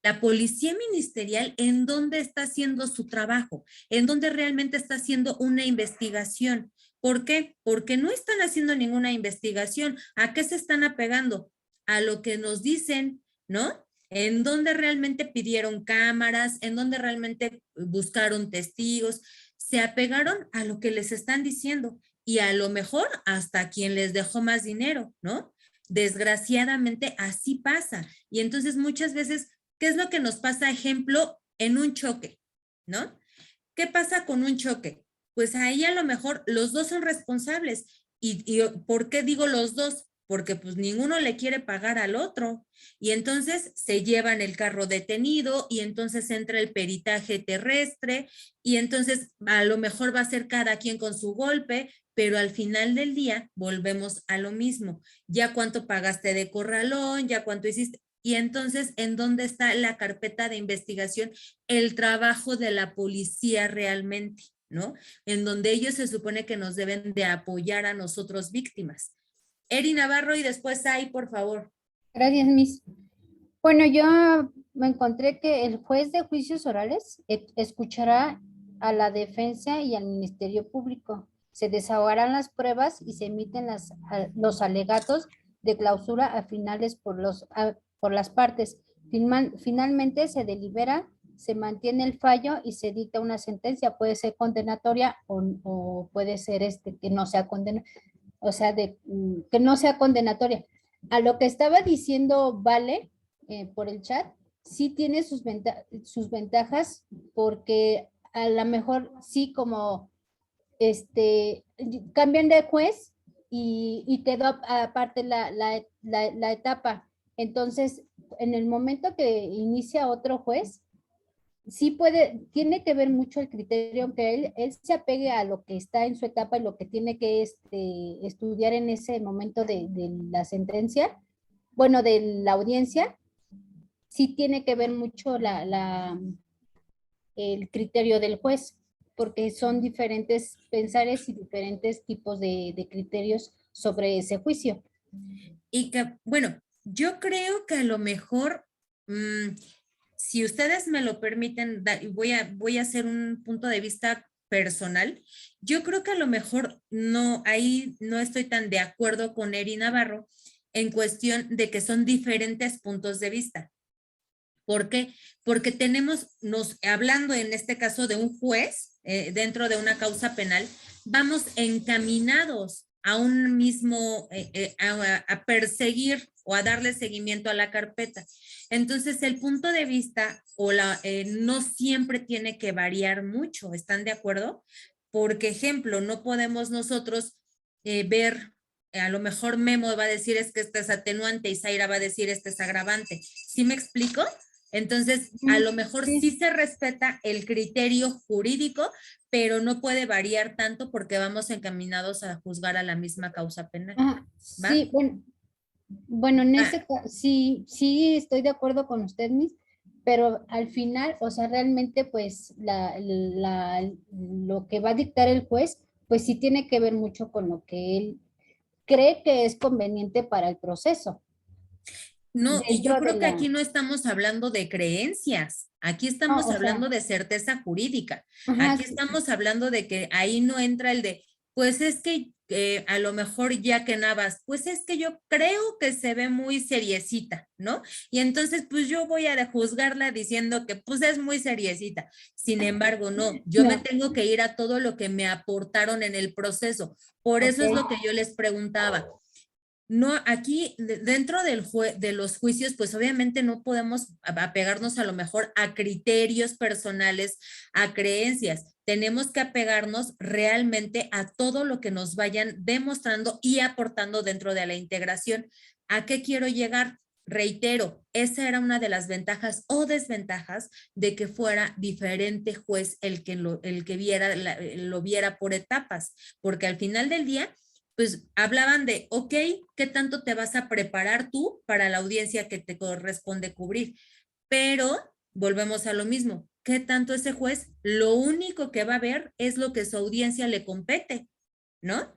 [SPEAKER 6] la policía ministerial, ¿en dónde está haciendo su trabajo? ¿En dónde realmente está haciendo una investigación? ¿Por qué? Porque no están haciendo ninguna investigación. ¿A qué se están apegando? A lo que nos dicen, ¿no? En dónde realmente pidieron cámaras, en dónde realmente buscaron testigos, se apegaron a lo que les están diciendo y a lo mejor hasta quien les dejó más dinero, ¿no? Desgraciadamente así pasa. Y entonces muchas veces ¿Qué es lo que nos pasa, ejemplo, en un choque, ¿no? ¿Qué pasa con un choque? Pues ahí a lo mejor los dos son responsables. ¿Y por qué digo los dos? Porque pues ninguno le quiere pagar al otro. Y entonces se llevan el carro detenido y entonces entra el peritaje terrestre y entonces a lo mejor va a ser cada quien con su golpe, pero al final del día volvemos a lo mismo. Ya cuánto pagaste de corralón, ya cuánto hiciste. Y entonces, ¿en dónde está la carpeta de investigación? El trabajo de la policía realmente, ¿no? En donde ellos se supone que nos deben de apoyar a nosotros víctimas. Eri Navarro y después Ay, por favor.
[SPEAKER 1] Gracias, Miss. Bueno, yo me encontré que el juez de juicios orales escuchará a la defensa y al Ministerio Público. Se desahogarán las pruebas y se emiten los alegatos de clausura a finales por las partes. Finalmente se delibera, se mantiene el fallo y se dicta una sentencia. Puede ser condenatoria o puede ser que no sea condenatoria. O sea, que no sea condenatoria. A lo que estaba diciendo Vale por el chat, sí tiene sus ventajas porque a lo mejor sí como cambian de juez y quedó aparte la etapa. Entonces, en el momento que inicia otro juez, sí tiene que ver mucho el criterio, aunque él se apegue a lo que está en su etapa y lo que tiene que estudiar en ese momento de la sentencia, bueno, de la audiencia, sí tiene que ver mucho el criterio del juez, porque son diferentes pensares y diferentes tipos de criterios sobre ese juicio.
[SPEAKER 6] Y que, bueno, yo creo que a lo mejor... si ustedes me lo permiten, voy a hacer un punto de vista personal. Yo creo que a lo mejor ahí no estoy tan de acuerdo con Eri Navarro en cuestión de que son diferentes puntos de vista. ¿Por qué? Porque hablando en este caso de un juez dentro de una causa penal, vamos encaminados a un mismo, a perseguir o a darle seguimiento a la carpeta. Entonces, el punto de vista no siempre tiene que variar mucho, ¿están de acuerdo? Porque, ejemplo, no podemos nosotros ver, a lo mejor Memo va a decir es que este es atenuante y Zaira va a decir este es agravante. ¿Sí me explico? Entonces, a lo mejor sí se respeta el criterio jurídico, pero no puede variar tanto porque vamos encaminados a juzgar a la misma causa penal.
[SPEAKER 1] Sí, bueno, en ese caso, sí estoy de acuerdo con usted, Miss, pero al final, o sea, realmente, pues, lo que va a dictar el juez, pues sí tiene que ver mucho con lo que él cree que es conveniente para el proceso.
[SPEAKER 6] No, y yo creo que aquí no estamos hablando de creencias, aquí estamos hablando de certeza jurídica, aquí estamos hablando de que ahí no entra el de, pues es que a lo mejor ya que Navas, pues es que yo creo que se ve muy seriecita, ¿no? Y entonces pues yo voy a juzgarla diciendo que pues es muy seriecita. Sin embargo, no, yo me tengo que ir a todo lo que me aportaron en el proceso. Por eso es lo que yo les preguntaba. No, aquí dentro de los juicios, pues obviamente no podemos apegarnos a lo mejor a criterios personales, a creencias. Tenemos que apegarnos realmente a todo lo que nos vayan demostrando y aportando dentro de la integración. ¿A qué quiero llegar? Reitero, esa era una de las ventajas o desventajas de que fuera diferente juez el que lo viera por etapas, porque al final del día pues hablaban de, ok, ¿qué tanto te vas a preparar tú para la audiencia que te corresponde cubrir? Pero volvemos a lo mismo, ¿qué tanto ese juez? Lo único que va a ver es lo que su audiencia le compete, ¿no?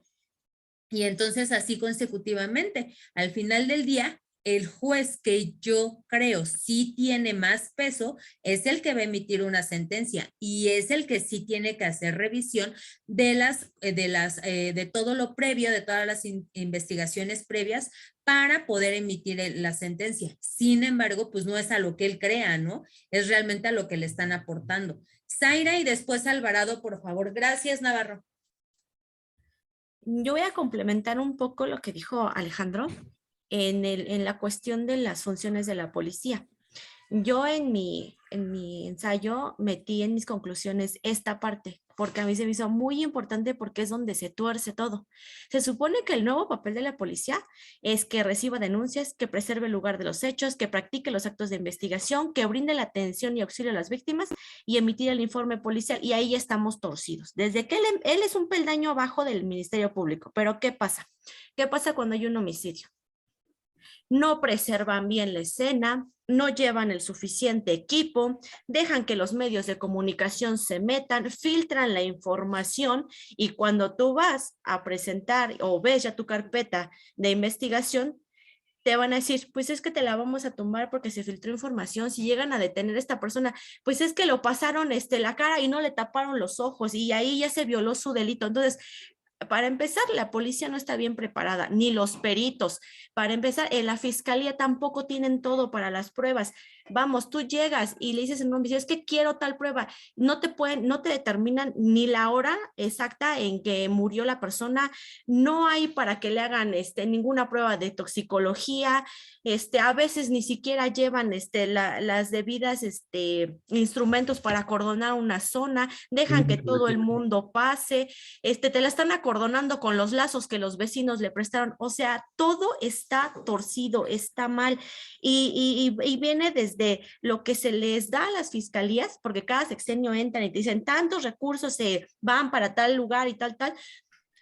[SPEAKER 6] Y entonces así consecutivamente, al final del día, el juez que yo creo sí tiene más peso es el que va a emitir una sentencia y es el que sí tiene que hacer revisión de todo lo previo, de todas las investigaciones previas para poder emitir la sentencia. Sin embargo, pues no es a lo que él crea, ¿no? Es realmente a lo que le están aportando. Zaira y después Alvarado, por favor. Gracias, Navarro.
[SPEAKER 5] Yo voy a complementar un poco lo que dijo Alejandro en la cuestión de las funciones de la policía. Yo en mi ensayo metí en mis conclusiones esta parte, porque a mí se me hizo muy importante porque es donde se tuerce todo. Se supone que el nuevo papel de la policía es que reciba denuncias, que preserve el lugar de los hechos, que practique los actos de investigación, que brinde la atención y auxilio a las víctimas y emitir el informe policial. Y ahí ya estamos torcidos. Desde que él es un peldaño abajo del Ministerio Público. Pero ¿qué pasa? ¿Qué pasa cuando hay un homicidio? No preservan bien la escena, no llevan el suficiente equipo, dejan que los medios de comunicación se metan, filtran la información y cuando tú vas a presentar o ves ya tu carpeta de investigación, te van a decir, pues es que te la vamos a tumbar porque se filtró información. Si llegan a detener a esta persona, pues es que lo pasaron la cara y no le taparon los ojos y ahí ya se violó su delito. Entonces, para empezar, la policía no está bien preparada, ni los peritos. Para empezar, en la fiscalía tampoco tienen todo para las pruebas. Vamos, tú llegas y le dices en un homicidio, es que quiero tal prueba. No te determinan ni la hora exacta en que murió la persona. No hay para que le hagan ninguna prueba de toxicología. A veces ni siquiera llevan las debidas instrumentos para acordonar una zona. Dejan que todo el mundo pase. Te la están acordonando con los lazos que los vecinos le prestaron. O sea, todo está torcido, está mal. Y viene desde lo que se les da a las fiscalías, porque cada sexenio entran y te dicen tantos recursos se van para tal lugar y tal,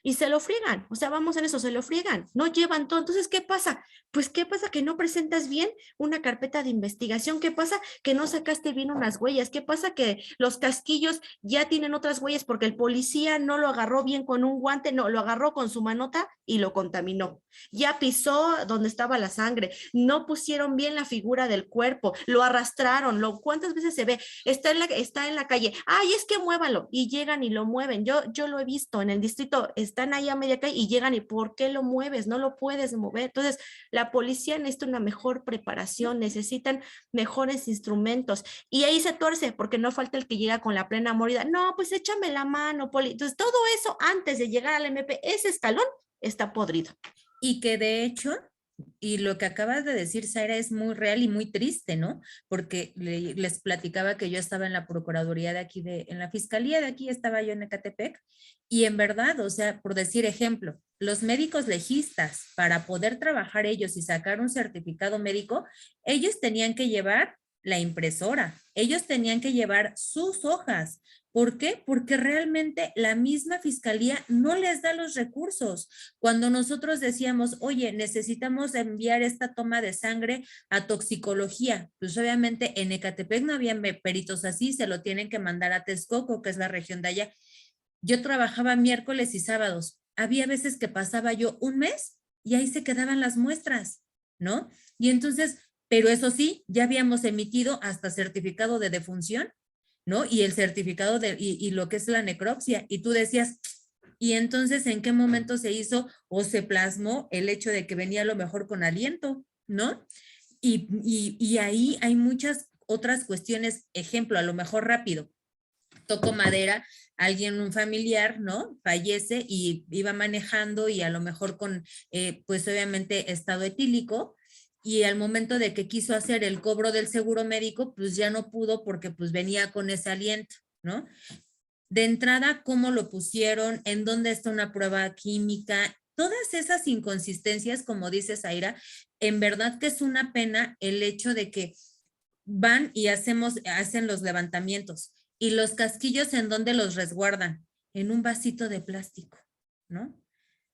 [SPEAKER 5] y se lo friegan, o sea, vamos en eso, se lo friegan, no llevan todo. Entonces, ¿qué pasa? Pues, ¿qué pasa? Que no presentas bien una carpeta de investigación. ¿Qué pasa? Que no sacaste bien unas huellas. ¿Qué pasa? Que los casquillos ya tienen otras huellas porque el policía no lo agarró bien con un guante, no, lo agarró con su manota y lo contaminó. Ya pisó donde estaba la sangre, no pusieron bien la figura del cuerpo, lo arrastraron, ¿cuántas veces se ve? Está en la calle, ay, es que muévalo, y llegan y lo mueven. Yo lo he visto en el distrito, están ahí a media calle y llegan y ¿por qué lo mueves? No lo puedes mover. Entonces, la policía necesita una mejor preparación, necesitan mejores instrumentos y ahí se tuerce porque no falta el que llega con la plena mordida. No, pues échame la mano, poli. Entonces, todo eso antes de llegar al MP, ese escalón está podrido.
[SPEAKER 6] Y que de hecho, y lo que acabas de decir, Zaira, es muy real y muy triste, ¿no? Porque les platicaba que yo estaba en la Procuraduría de aquí, en la Fiscalía de aquí, estaba yo en Ecatepec, y en verdad, o sea, por decir ejemplo, los médicos legistas, para poder trabajar ellos y sacar un certificado médico, ellos tenían que llevar la impresora, ellos tenían que llevar sus hojas. ¿Por qué? Porque realmente la misma fiscalía no les da los recursos. Cuando nosotros decíamos, oye, necesitamos enviar esta toma de sangre a toxicología, pues obviamente en Ecatepec no había peritos así, se lo tienen que mandar a Texcoco, que es la región de allá. Yo trabajaba miércoles y sábados. Había veces que pasaba yo un mes y ahí se quedaban las muestras, ¿no? Y entonces, pero eso sí, ya habíamos emitido hasta certificado de defunción, ¿no? Y el certificado y lo que es la necropsia. Y tú decías, ¿y entonces en qué momento se hizo o se plasmó el hecho de que venía a lo mejor con aliento, ¿no? Y ahí hay muchas otras cuestiones. Ejemplo, a lo mejor rápido, toco madera, un familiar, ¿no? Fallece y iba manejando y a lo mejor con, pues obviamente estado etílico, y al momento de que quiso hacer el cobro del seguro médico, pues ya no pudo porque pues venía con ese aliento, ¿no? De entrada, ¿cómo lo pusieron? ¿En dónde está una prueba química? Todas esas inconsistencias, como dice Zaira, en verdad que es una pena el hecho de que van y hacen los levantamientos y los casquillos, ¿en dónde los resguardan? En un vasito de plástico, ¿no?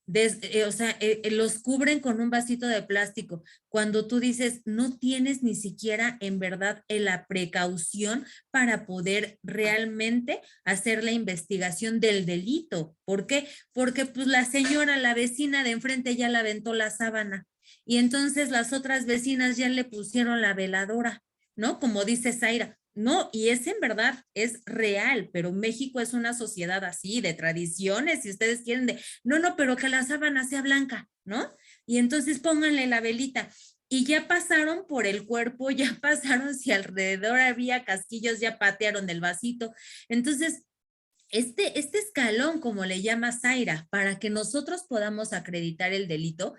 [SPEAKER 6] Los cubren con un vasito de plástico. Cuando tú dices, no tienes ni siquiera en verdad la precaución para poder realmente hacer la investigación del delito. ¿Por qué? Porque pues la señora, la vecina de enfrente ya la aventó la sábana y entonces las otras vecinas ya le pusieron la veladora, ¿no? Como dice Zaira. No, y es en verdad, es real, pero México es una sociedad así, de tradiciones, si ustedes quieren, no, pero que la sábana sea blanca, ¿no? Y entonces pónganle la velita. Y ya pasaron por el cuerpo, ya pasaron, si alrededor había casquillos, ya patearon el vasito. Entonces, este escalón, como le llama Zaira, para que nosotros podamos acreditar el delito,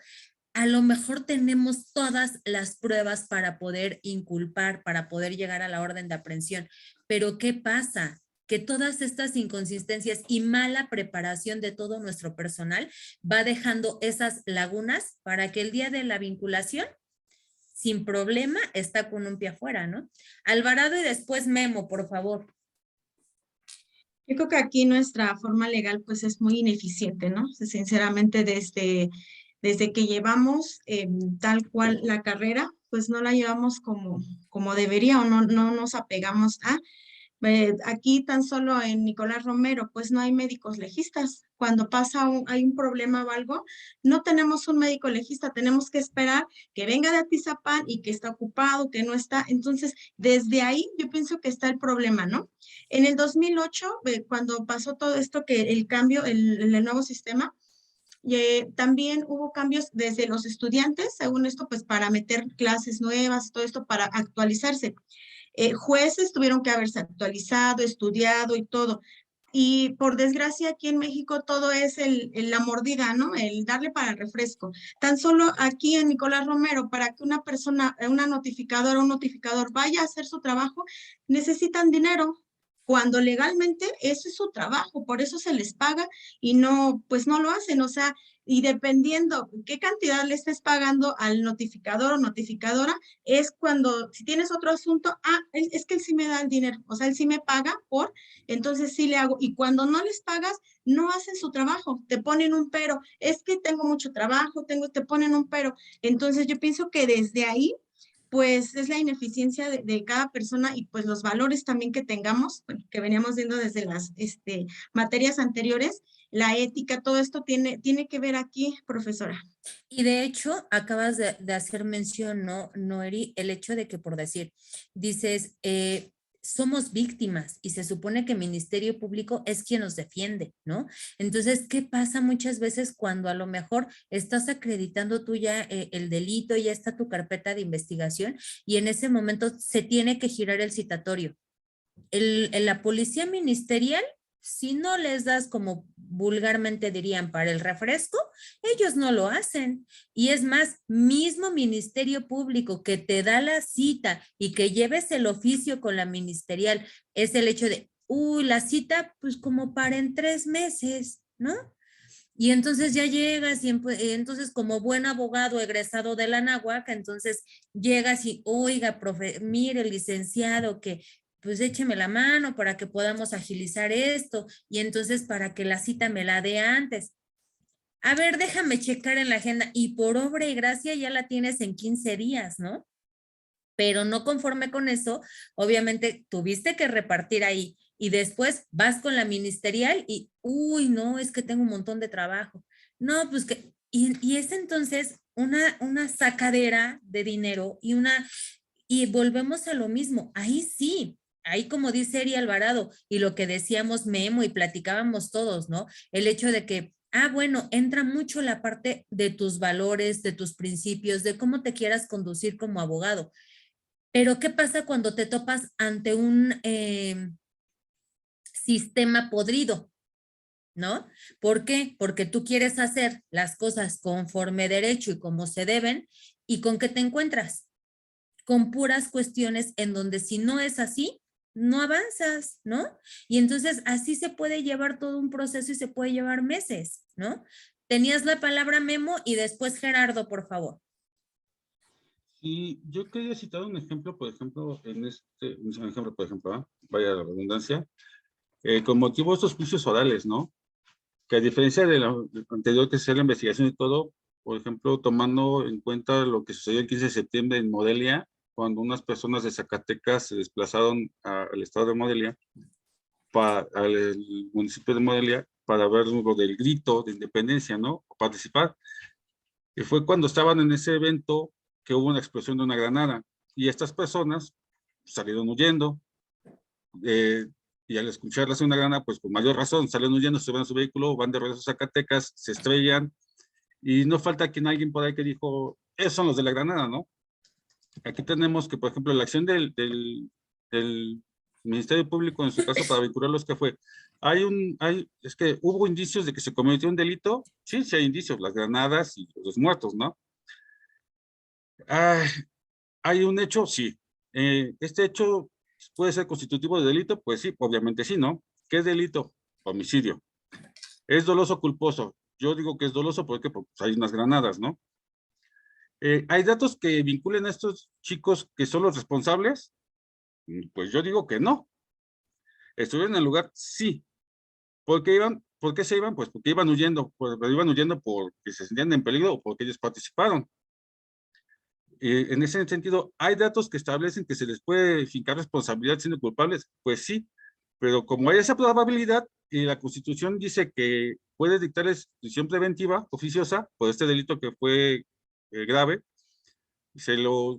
[SPEAKER 6] a lo mejor tenemos todas las pruebas para poder inculpar, para poder llegar a la orden de aprehensión. Pero ¿qué pasa? Que todas estas inconsistencias y mala preparación de todo nuestro personal va dejando esas lagunas para que el día de la vinculación, sin problema, está con un pie afuera, ¿no? Alvarado y después Memo, por favor.
[SPEAKER 10] Yo creo que aquí nuestra forma legal pues es muy ineficiente, ¿no? Sinceramente desde que llevamos tal cual la carrera, pues no la llevamos como debería o no nos apegamos a. Aquí tan solo en Nicolás Romero, pues no hay médicos legistas. Cuando hay un problema o algo, no tenemos un médico legista, tenemos que esperar que venga de Atizapán y que está ocupado, que no está. Entonces, desde ahí yo pienso que está el problema, ¿no? En el 2008, cuando pasó todo esto, que el cambio, el nuevo sistema, también hubo cambios desde los estudiantes, según esto, pues para meter clases nuevas, todo esto para actualizarse. Jueces tuvieron que haberse actualizado, estudiado y todo. Y por desgracia aquí en México todo es la mordida, ¿no? El darle para el refresco. Tan solo aquí en Nicolás Romero, para que una persona, una notificadora o un notificador vaya a hacer su trabajo, necesitan dinero. Cuando legalmente eso es su trabajo, por eso se les paga y no, pues no lo hacen, o sea, y dependiendo qué cantidad le estés pagando al notificador o notificadora, es cuando, si tienes otro asunto, es que él sí me da el dinero, o sea, él sí me paga entonces sí le hago, y cuando no les pagas, no hacen su trabajo, te ponen un pero, es que tengo mucho trabajo, te ponen un pero, entonces yo pienso que desde ahí, pues es la ineficiencia de cada persona y pues los valores también que tengamos, bueno, que veníamos viendo desde las materias anteriores, la ética, todo esto tiene que ver aquí, profesora.
[SPEAKER 6] Y de hecho, acabas de hacer mención, ¿no, Noeri? El hecho de que por decir, dices, somos víctimas y se supone que el Ministerio Público es quien nos defiende, ¿no? Entonces, ¿qué pasa muchas veces cuando a lo mejor estás acreditando tú ya el delito, ya está tu carpeta de investigación y en ese momento se tiene que girar el citatorio? La policía ministerial, si no les das, como vulgarmente dirían, para el refresco, ellos no lo hacen. Y es más, mismo Ministerio Público que te da la cita y que lleves el oficio con la ministerial, es el hecho de, la cita, pues como para en 3 meses, ¿no? Y entonces ya llegas y entonces como buen abogado egresado de la Anáhuac, entonces llegas y, oiga, profe, mire, licenciado, que pues écheme la mano para que podamos agilizar esto y entonces para que la cita me la dé antes. A ver, déjame checar en la agenda y por obra y gracia ya la tienes en 15 días, ¿no? Pero no conforme con eso, obviamente tuviste que repartir ahí y después vas con la ministerial y, no, es que tengo un montón de trabajo. No, pues que, y es entonces una sacadera de dinero y volvemos a lo mismo, ahí sí. Ahí como dice Eri Alvarado y lo que decíamos Memo y platicábamos todos, ¿no? El hecho de que, bueno, entra mucho la parte de tus valores, de tus principios, de cómo te quieras conducir como abogado. Pero ¿qué pasa cuando te topas ante un sistema podrido? ¿No? ¿Por qué? Porque tú quieres hacer las cosas conforme derecho y como se deben, ¿y con qué te encuentras? Con puras cuestiones en donde si no es así, no avanzas, ¿no? Y entonces así se puede llevar todo un proceso y se puede llevar meses, ¿no? Tenías la palabra Memo y después Gerardo, por favor.
[SPEAKER 4] Y yo quería citar un ejemplo, por ejemplo, vaya la redundancia, con motivo de estos juicios orales, ¿no? Que a diferencia de lo anterior que sea la investigación y todo, por ejemplo, tomando en cuenta lo que sucedió el 15 de septiembre en Morelia, cuando unas personas de Zacatecas se desplazaron al estado de Morelia, al municipio de Morelia, para ver lo del grito de independencia, ¿no? Participar. Y fue cuando estaban en ese evento que hubo una explosión de una granada y estas personas salieron huyendo y al escucharlas una granada, pues con mayor razón salieron huyendo, se van a su vehículo, van de regreso a Zacatecas, se estrellan y no falta quien alguien por ahí que dijo, esos son los de la granada, ¿no? Aquí tenemos que, por ejemplo, la acción del Ministerio Público, en su caso, para vincularlos, que fue, es que hubo indicios de que se cometió un delito, sí hay indicios, las granadas y los muertos, ¿no? ¿Hay un hecho? Sí. ¿Este hecho puede ser constitutivo de delito? Pues sí, obviamente sí, ¿no? ¿Qué es delito? Homicidio. ¿Es doloso o culposo? Yo digo que es doloso porque pues, hay unas granadas, ¿no? ¿Hay datos que vinculen a estos chicos que son los responsables? Pues yo digo que no. ¿Estuvieron en el lugar? Sí. ¿Por qué se iban? Pues porque iban huyendo, iban huyendo porque se sentían en peligro o porque ellos participaron. En ese sentido, ¿hay datos que establecen que se les puede fincar responsabilidad siendo culpables? Pues sí, pero como hay esa probabilidad y la Constitución dice que puede dictarles prisión preventiva oficiosa por este delito que fue grave,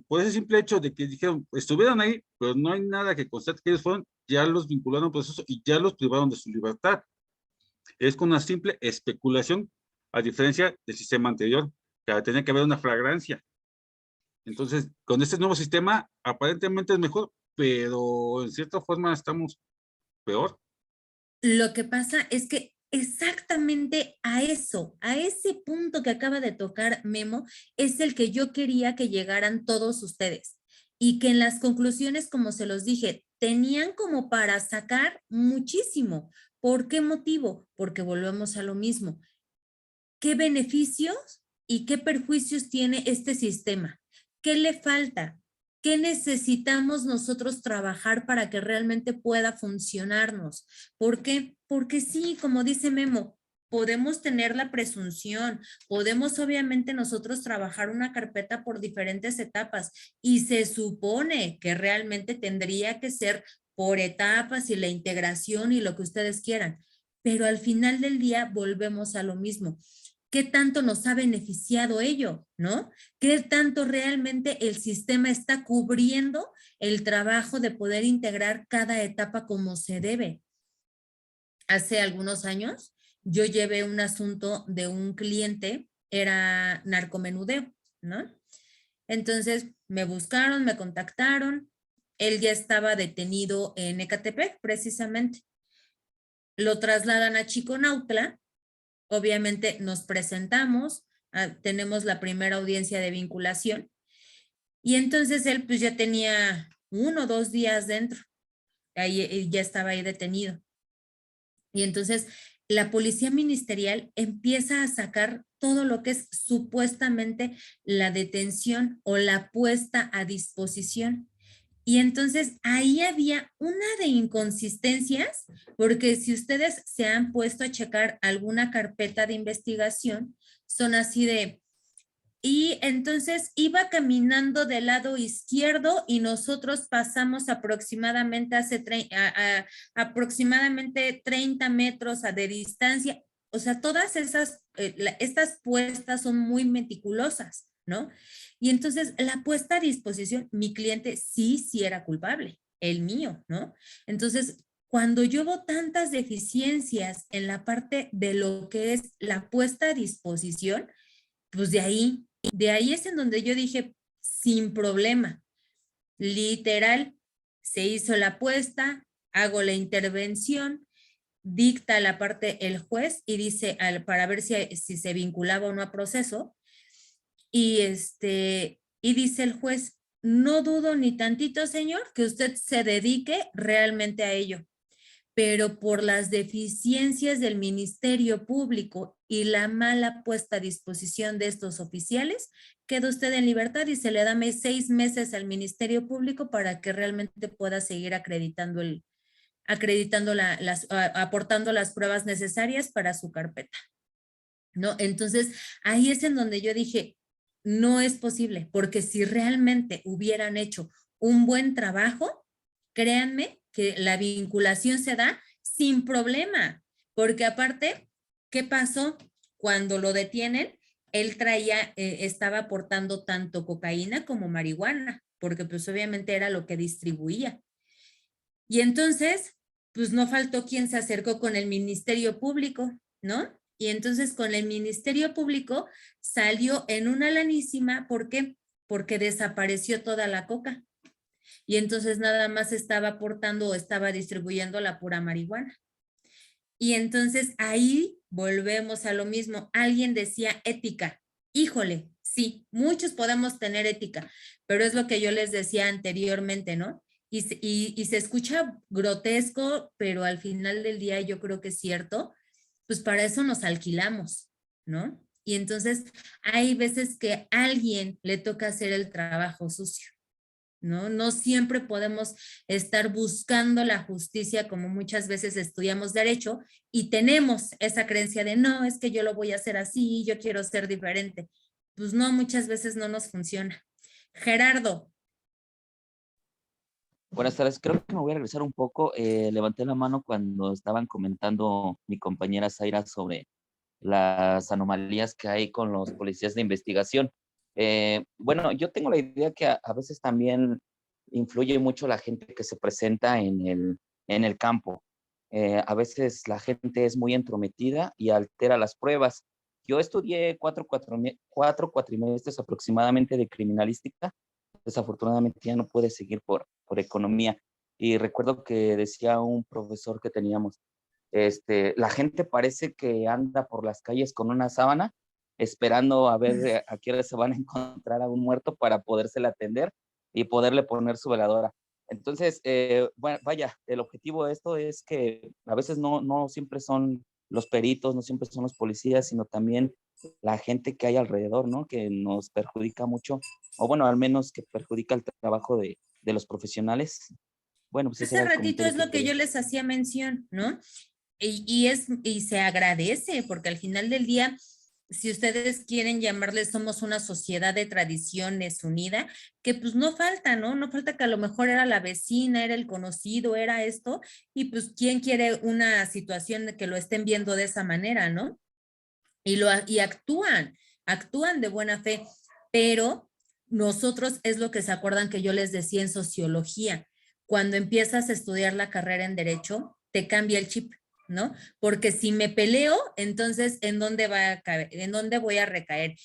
[SPEAKER 4] por ese simple hecho de que dijeron, estuvieron ahí, pero no hay nada que constate que ellos fueron, ya los vincularon a un proceso y ya los privaron de su libertad. Es con una simple especulación, a diferencia del sistema anterior, que tenía que haber una flagrancia. Entonces, con este nuevo sistema, aparentemente es mejor, pero en cierta forma estamos peor.
[SPEAKER 6] Lo que pasa es que exactamente a eso, a ese punto que acaba de tocar Memo, es el que yo quería que llegaran todos ustedes y que en las conclusiones, como se los dije, tenían como para sacar muchísimo. ¿Por qué motivo? Porque volvemos a lo mismo. ¿Qué beneficios y qué perjuicios tiene este sistema? ¿Qué le falta? ¿Qué necesitamos nosotros trabajar para que realmente pueda funcionarnos? ¿Por qué? Porque sí, como dice Memo, podemos tener la presunción, podemos obviamente nosotros trabajar una carpeta por diferentes etapas y se supone que realmente tendría que ser por etapas y la integración y lo que ustedes quieran. Pero al final del día volvemos a lo mismo. ¿Qué tanto nos ha beneficiado ello, no? ¿Qué tanto realmente el sistema está cubriendo el trabajo de poder integrar cada etapa como se debe? Hace algunos años yo llevé un asunto de un cliente, era narcomenudeo, ¿no? Entonces me buscaron, me contactaron, él ya estaba detenido en Ecatepec, precisamente. Lo trasladan a Chiconautla. Obviamente nos presentamos, tenemos la primera audiencia de vinculación y entonces él pues ya tenía 1 o 2 días dentro, ahí ya estaba ahí detenido. Y entonces la policía ministerial empieza a sacar todo lo que es supuestamente la detención o la puesta a disposición. Y entonces ahí había una de inconsistencias, porque si ustedes se han puesto a checar alguna carpeta de investigación, son así de, y entonces iba caminando del lado izquierdo y nosotros pasamos aproximadamente aproximadamente 30 metros de distancia. O sea, todas estas puestas son muy meticulosas, ¿no? Y entonces la puesta a disposición, mi cliente sí era culpable, el mío, ¿no? Entonces, cuando yo veo tantas deficiencias en la parte de lo que es la puesta a disposición, pues de ahí es en donde yo dije, sin problema, literal, se hizo la apuesta, hago la intervención, dicta la parte el juez y dice, para ver si se vinculaba o no a proceso, y dice el juez, no dudo ni tantito, señor, que usted se dedique realmente a ello, pero por las deficiencias del Ministerio Público y la mala puesta a disposición de estos oficiales, queda usted en libertad y se le da 6 meses al Ministerio Público para que realmente pueda seguir aportando las pruebas necesarias para su carpeta, ¿no? Entonces, ahí es en donde yo dije, no es posible, porque si realmente hubieran hecho un buen trabajo, créanme que la vinculación se da sin problema, porque aparte, ¿qué pasó? Cuando lo detienen, él estaba aportando tanto cocaína como marihuana, porque pues obviamente era lo que distribuía. Y entonces, pues no faltó quien se acercó con el Ministerio Público, ¿no? Y entonces con el Ministerio Público salió en una lanísima, ¿por qué? Porque desapareció toda la coca. Y entonces nada más estaba aportando o estaba distribuyendo la pura marihuana. Y entonces ahí volvemos a lo mismo. Alguien decía ética. Híjole, sí, muchos podemos tener ética, pero es lo que yo les decía anteriormente, ¿no? Y se escucha grotesco, pero al final del día yo creo que es cierto, pues para eso nos alquilamos, ¿no? Y entonces hay veces que a alguien le toca hacer el trabajo sucio, ¿no? No siempre podemos estar buscando la justicia como muchas veces estudiamos derecho y tenemos esa creencia de no, es que yo lo voy a hacer así, yo quiero ser diferente. Pues no, muchas veces no nos funciona. Gerardo.
[SPEAKER 11] Buenas tardes, creo que me voy a regresar un poco. Levanté la mano cuando estaban comentando mi compañera Zaira sobre las anomalías que hay con los policías de investigación. Bueno, yo tengo la idea que a veces también influye mucho la gente que se presenta en el campo. A veces la gente es muy entrometida y altera las pruebas. Yo estudié cuatro cuatrimestres aproximadamente de criminalística. Desafortunadamente ya no pude seguir por economía. Y recuerdo que decía un profesor que teníamos, la gente parece que anda por las calles con una sábana esperando a ver a qué hora se van a encontrar a un muerto para podérsela atender y poderle poner su veladora. Entonces, bueno, vaya, el objetivo de esto es que a veces no siempre son los peritos, no siempre son los policías, sino también la gente que hay alrededor, ¿no? Que nos perjudica mucho, o bueno, al menos que perjudica el trabajo de los profesionales. Bueno, pues
[SPEAKER 6] Hace ratito es lo que yo les hacía mención, ¿no? Y se agradece, porque al final del día, si ustedes quieren llamarle somos una sociedad de tradiciones unida, que pues no falta, ¿no? No falta que a lo mejor era la vecina, era el conocido, era esto, y pues quién quiere una situación de que lo estén viendo de esa manera, ¿no? Y actúan de buena fe, pero nosotros es lo que se acuerdan que yo les decía en sociología, cuando empiezas a estudiar la carrera en derecho, te cambia el chip, ¿no? Porque si me peleo, entonces, ¿en dónde va a caer? ¿En dónde voy a recaer?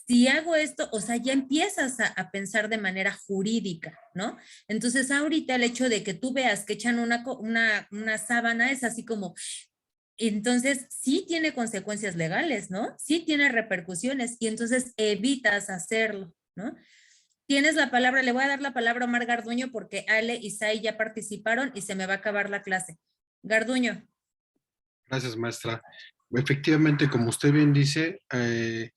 [SPEAKER 6] Si hago esto, o sea, ya empiezas a pensar de manera jurídica, ¿no? Entonces, ahorita el hecho de que tú veas que echan una sábana es así como, entonces sí tiene consecuencias legales, ¿no? Sí tiene repercusiones y entonces evitas hacerlo, ¿no? Tienes la palabra, le voy a dar la palabra a Omar Garduño porque Ale y Sai ya participaron y se me va a acabar la clase. Garduño.
[SPEAKER 12] Gracias, maestra. Efectivamente, como usted bien dice, en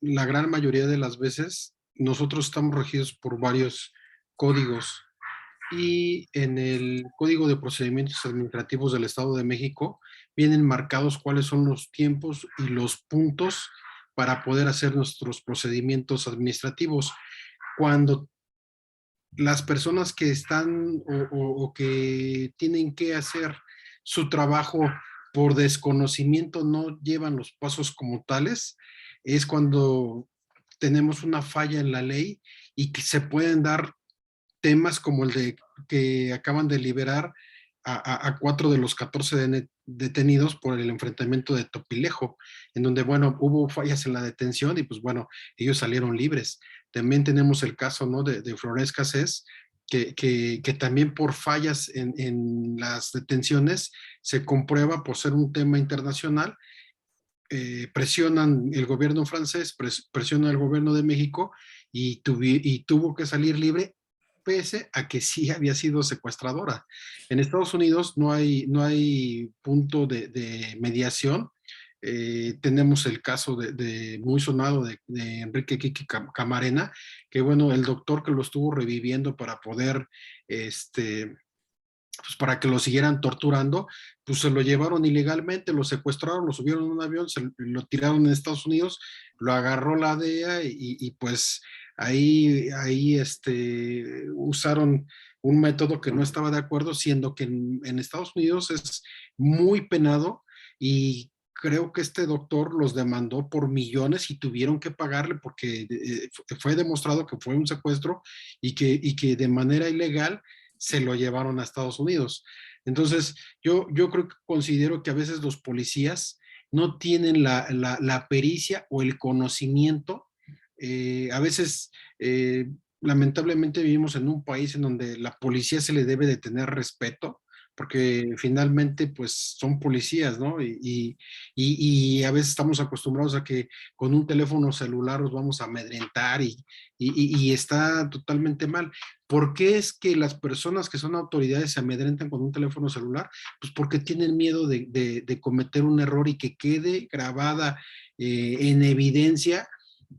[SPEAKER 12] la gran mayoría de las veces, nosotros estamos regidos por varios códigos y en el Código de Procedimientos Administrativos del Estado de México vienen marcados cuáles son los tiempos y los puntos para poder hacer nuestros procedimientos administrativos. Cuando las personas que están o que tienen que hacer su trabajo por desconocimiento no llevan los pasos como tales, es cuando tenemos una falla en la ley y que se pueden dar temas como el de que acaban de liberar a 4 de los 14 detenidos por el enfrentamiento de Topilejo, en donde, bueno, hubo fallas en la detención y pues bueno, ellos salieron libres. También tenemos el caso, ¿no? de Flores Cassés, que también por fallas en las detenciones se comprueba por ser un tema internacional, presionan el gobierno francés, presionan el gobierno de México y tuvo que salir libre pese a que sí había sido secuestradora. En Estados Unidos no hay punto de mediación. Tenemos el caso muy sonado de Enrique Kiki Camarena, que bueno, el doctor que lo estuvo reviviendo para poder, pues para que lo siguieran torturando, pues se lo llevaron ilegalmente, lo secuestraron, lo subieron en un avión, lo tiraron en Estados Unidos, lo agarró la DEA y pues ahí usaron un método que no estaba de acuerdo, siendo que en Estados Unidos es muy penado y creo que este doctor los demandó por millones y tuvieron que pagarle porque fue demostrado que fue un secuestro y que de manera ilegal se lo llevaron a Estados Unidos. Entonces, yo considero que a veces los policías no tienen la pericia o el conocimiento. A veces, lamentablemente, vivimos en un país en donde la policía se le debe de tener respeto, porque finalmente pues son policías, ¿no? Y a veces estamos acostumbrados a que con un teléfono celular los vamos a amedrentar y está totalmente mal. ¿Por qué es que las personas que son autoridades se amedrentan con un teléfono celular? Pues porque tienen miedo de cometer un error y que quede grabada en evidencia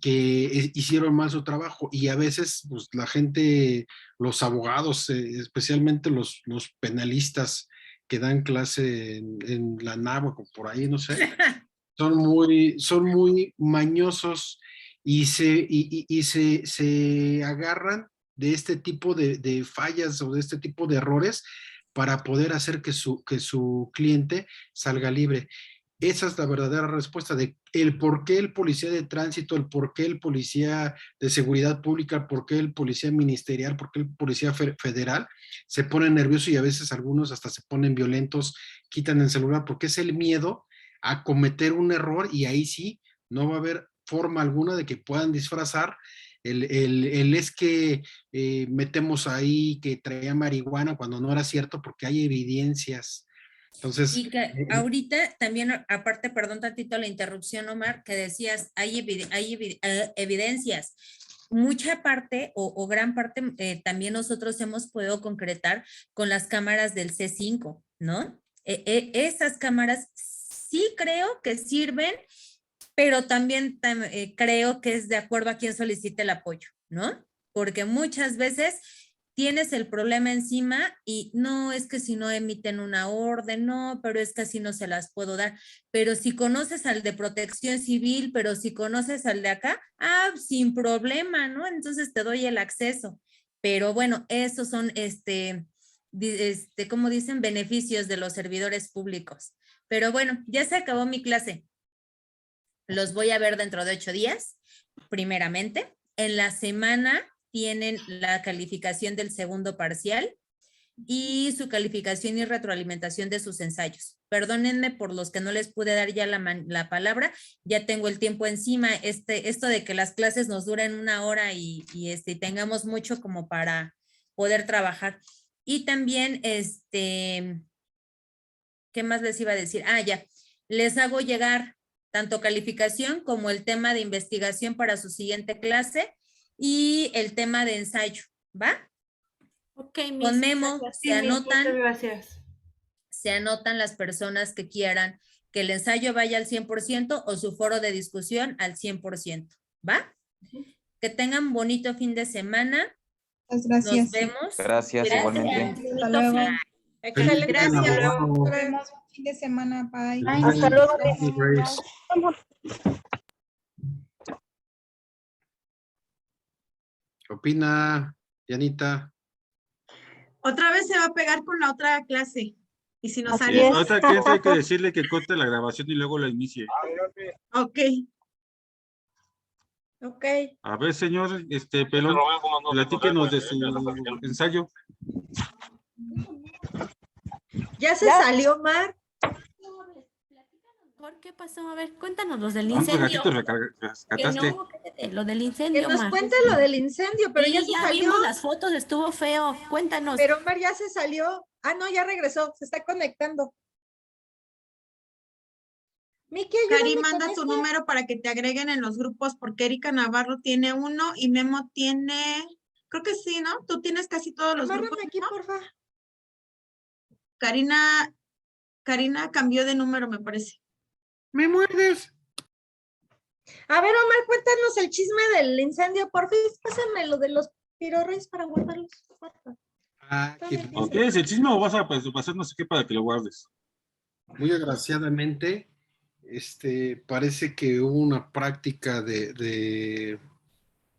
[SPEAKER 12] que hicieron mal su trabajo, y a veces pues la gente, los abogados, especialmente los penalistas que dan clase en la NAWAC o por ahí, no sé, son muy mañosos y se agarran de este tipo de fallas o de este tipo de errores para poder hacer que su cliente salga libre. Esa es la verdadera respuesta de el por qué el policía de tránsito, el por qué el policía de seguridad pública, el por qué el policía ministerial, por qué el policía federal se pone nervioso y a veces algunos hasta se ponen violentos, quitan el celular, porque es el miedo a cometer un error, y ahí sí no va a haber forma alguna de que puedan disfrazar el es que metemos ahí que traía marihuana cuando no era cierto, porque hay evidencias. Entonces,
[SPEAKER 6] y que ahorita también, aparte, perdón tantito la interrupción, Omar, que decías, hay evidencias. Mucha parte o gran parte también nosotros hemos podido concretar con las cámaras del C5, ¿no? Esas cámaras sí creo que sirven, pero también creo que es de acuerdo a quien solicite el apoyo, ¿no? Porque muchas veces tienes el problema encima y no, es que si no emiten una orden, no, pero es que así no se las puedo dar. Pero si conoces al de Protección Civil, pero si conoces al de acá, sin problema, ¿no? Entonces te doy el acceso. Pero bueno, esos son, como dicen, beneficios de los servidores públicos. Pero bueno, ya se acabó mi clase. Los voy a ver dentro de 8 días, primeramente. En la semana tienen la calificación del segundo parcial y su calificación y retroalimentación de sus ensayos. Perdónenme por los que no les pude dar ya la palabra, ya tengo el tiempo encima, esto de que las clases nos duren 1 hora y tengamos mucho como para poder trabajar. Y también, ¿qué más les iba a decir? Ya, les hago llegar tanto calificación como el tema de investigación para su siguiente clase, y el tema de ensayo, ¿va?
[SPEAKER 5] Ok,
[SPEAKER 6] con memo, se anotan.
[SPEAKER 5] Muchas gracias.
[SPEAKER 6] Se anotan las personas que quieran que el ensayo vaya al 100% o su foro de discusión al 100%, ¿va? Que tengan bonito fin de semana.
[SPEAKER 3] Muchas gracias.
[SPEAKER 6] Nos vemos.
[SPEAKER 11] Gracias, igualmente.
[SPEAKER 3] Hasta luego.
[SPEAKER 6] Excelente.
[SPEAKER 3] Gracias.
[SPEAKER 12] Nos
[SPEAKER 3] Nos vemos fin de semana. Bye.
[SPEAKER 8] Hasta luego.
[SPEAKER 12] ¿Qué opina, Yanita?
[SPEAKER 10] Otra vez se va a pegar con la otra clase. Y si nos
[SPEAKER 4] Sí,
[SPEAKER 10] sale.
[SPEAKER 4] ahorita que hay que decirle que corte la grabación y luego la inicie.
[SPEAKER 10] Ok. Ok.
[SPEAKER 4] A ver, señor, Pelón, platíquenos de su ensayo.
[SPEAKER 3] ¿Ya se salió, Mar?
[SPEAKER 5] ¿Por qué pasó? A ver, cuéntanos los del
[SPEAKER 4] ¿Cuántos
[SPEAKER 5] incendio.
[SPEAKER 4] gatitos rescataste?
[SPEAKER 5] No, lo del incendio,
[SPEAKER 3] Que nos
[SPEAKER 5] Mar.
[SPEAKER 3] cuente lo del incendio, pero
[SPEAKER 5] Sí,
[SPEAKER 3] ya se salió.
[SPEAKER 5] vimos las fotos, estuvo feo. Cuéntanos.
[SPEAKER 3] Pero Mar ya se salió. No, ya regresó, se está conectando. Miki,
[SPEAKER 10] Cari, manda tu número para que te agreguen en los grupos, porque Erika Navarro tiene uno y Memo tiene, creo que sí, ¿no? Tú tienes casi todos los grupos,
[SPEAKER 3] aquí,
[SPEAKER 10] ¿no?
[SPEAKER 3] porfa.
[SPEAKER 10] Karina cambió de número, me parece.
[SPEAKER 12] ¡Me muerdes!
[SPEAKER 3] A ver, Omar, cuéntanos el chisme del incendio, por fin. Pásame lo de los pirorres para guardarlos.
[SPEAKER 4] ¿Ok? ¿Es el chisme o vas a hacer no sé qué para que lo guardes?
[SPEAKER 12] Muy agraciadamente, parece que hubo una práctica de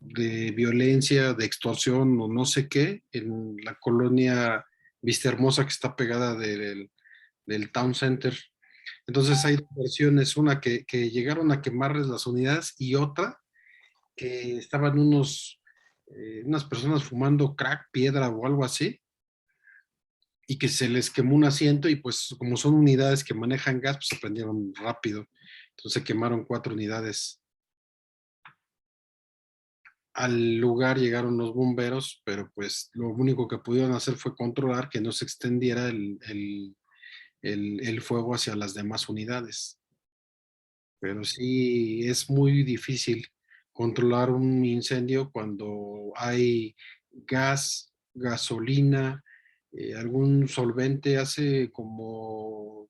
[SPEAKER 12] violencia, de extorsión o no sé qué, en la colonia Vista Hermosa que está pegada del Town Center. Entonces hay dos versiones, una que llegaron a quemarles las unidades y otra que estaban unas personas fumando crack, piedra o algo así, y que se les quemó un asiento y pues como son unidades que manejan gas, pues se prendieron rápido. Entonces quemaron 4 unidades. al lugar llegaron los bomberos, pero pues lo único que pudieron hacer fue controlar que no se extendiera el fuego hacia las demás unidades. Pero sí es muy difícil controlar un incendio cuando hay gas, gasolina, algún solvente. Hace como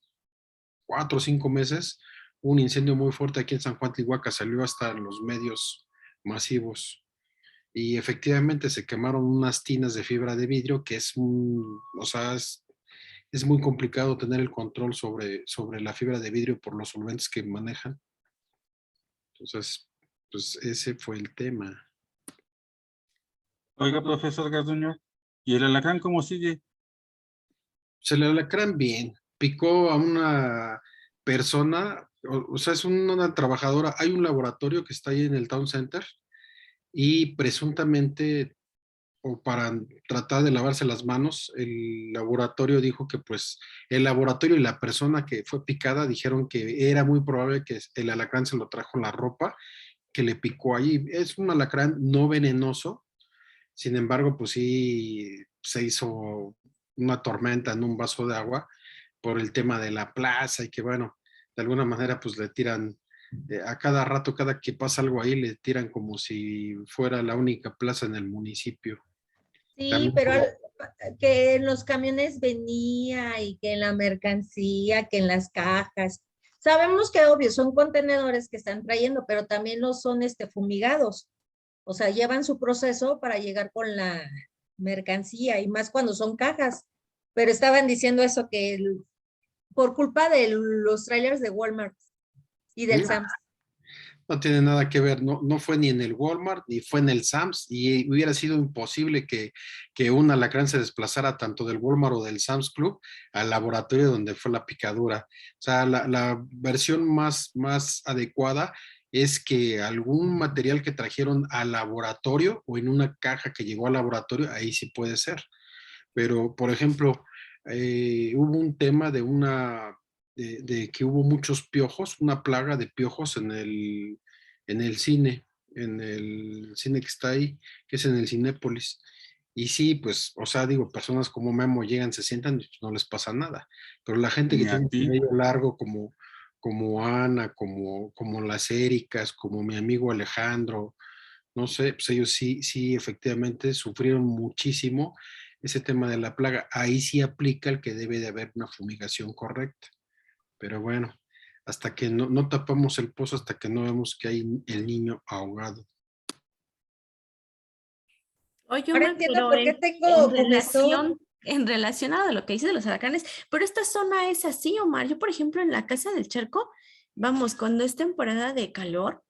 [SPEAKER 12] 4 o 5 meses, un incendio muy fuerte aquí en San Juan Tlihuaca, salió hasta en los medios masivos. Y efectivamente se quemaron unas tinas de fibra de vidrio, que es o sea, es muy complicado tener el control sobre la fibra de vidrio por los solventes que manejan. Entonces, pues ese fue el tema.
[SPEAKER 4] Oiga, profesor Garduño, ¿y el alacrán cómo sigue?
[SPEAKER 12] Pues el alacrán bien, picó a una persona, o sea, es una trabajadora. Hay un laboratorio que está ahí en el Town Center y presuntamente, o para tratar de lavarse las manos, el laboratorio dijo que pues el laboratorio y la persona que fue picada dijeron que era muy probable que el alacrán se lo trajo en la ropa, que le picó ahí. Es un alacrán no venenoso, sin embargo, pues sí se hizo una tormenta en un vaso de agua por el tema de la plaza y que bueno, de alguna manera pues le tiran a cada rato, cada que pasa algo ahí, le tiran como si fuera la única plaza en el municipio.
[SPEAKER 3] Sí,
[SPEAKER 12] También
[SPEAKER 3] pero que en los camiones venía y que en la mercancía, que en las cajas. Sabemos que obvio son contenedores que están trayendo, pero también los son fumigados. O sea, llevan su proceso para llegar con la mercancía y más cuando son cajas. Pero estaban diciendo eso que por culpa de los trailers de Walmart y del Sam's.
[SPEAKER 12] No tiene nada que ver, no fue ni en el Walmart ni fue en el Sam's, y hubiera sido imposible que un alacrán se desplazara tanto del Walmart o del Sam's Club al laboratorio donde fue la picadura. O sea, la versión más adecuada es que algún material que trajeron al laboratorio o en una caja que llegó al laboratorio, ahí sí puede ser. Pero, por ejemplo, hubo un tema de que hubo muchos piojos, una plaga de piojos en el cine que está ahí, que es en el Cinépolis. Y sí, pues, o sea, digo, personas como Memo llegan, se sientan y no les pasa nada. Pero la gente que tiene el cabello largo, como Ana, como las Éricas, como mi amigo Alejandro, no sé, pues ellos sí, efectivamente sufrieron muchísimo ese tema de la plaga. Ahí sí aplica el que debe de haber una fumigación correcta. Pero bueno, hasta que no tapamos el pozo, hasta que no vemos que hay el niño ahogado.
[SPEAKER 5] Oye,
[SPEAKER 3] Ahora
[SPEAKER 5] Omar,
[SPEAKER 3] entiendo
[SPEAKER 5] pero
[SPEAKER 3] por qué tengo
[SPEAKER 5] en relación a lo que dices de los alacranes, pero esta zona es así, Omar. Yo, por ejemplo, en la Casa del Charco, vamos, cuando es temporada de calor,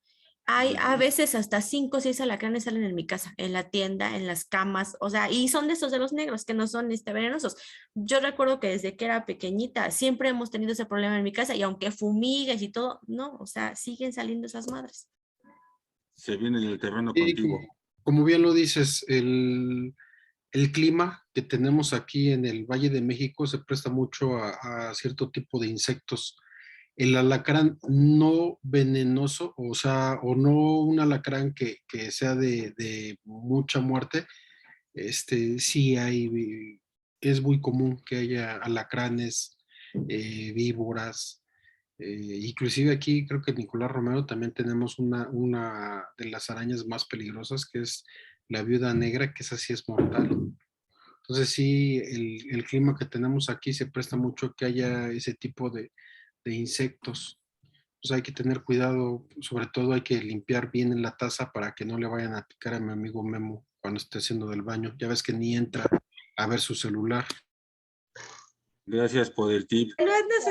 [SPEAKER 5] hay a veces hasta 5 o 6 alacranes salen en mi casa, en la tienda, en las camas, o sea, y son de esos de los negros que no son venenosos. Yo recuerdo que desde que era pequeñita siempre hemos tenido ese problema en mi casa y aunque fumigues y todo, no, o sea, siguen saliendo esas madres.
[SPEAKER 4] Se viene en el terreno
[SPEAKER 12] Sí,
[SPEAKER 4] contigo.
[SPEAKER 12] como bien lo dices, el clima que tenemos aquí en el Valle de México se presta mucho a cierto tipo de insectos. El alacrán no venenoso, o sea, o no un alacrán que sea de mucha muerte, sí es muy común que haya alacranes, víboras, inclusive aquí creo que en Nicolás Romero también tenemos una de las arañas más peligrosas, que es la viuda negra, que esa sí es mortal. Entonces sí, el clima que tenemos aquí se presta mucho a que haya ese tipo de insectos. Pues hay que tener cuidado, sobre todo hay que limpiar bien en la taza para que no le vayan a picar a mi amigo Memo cuando esté haciendo del baño. Ya ves que ni entra a ver su celular.
[SPEAKER 4] Gracias por el tip.
[SPEAKER 3] No es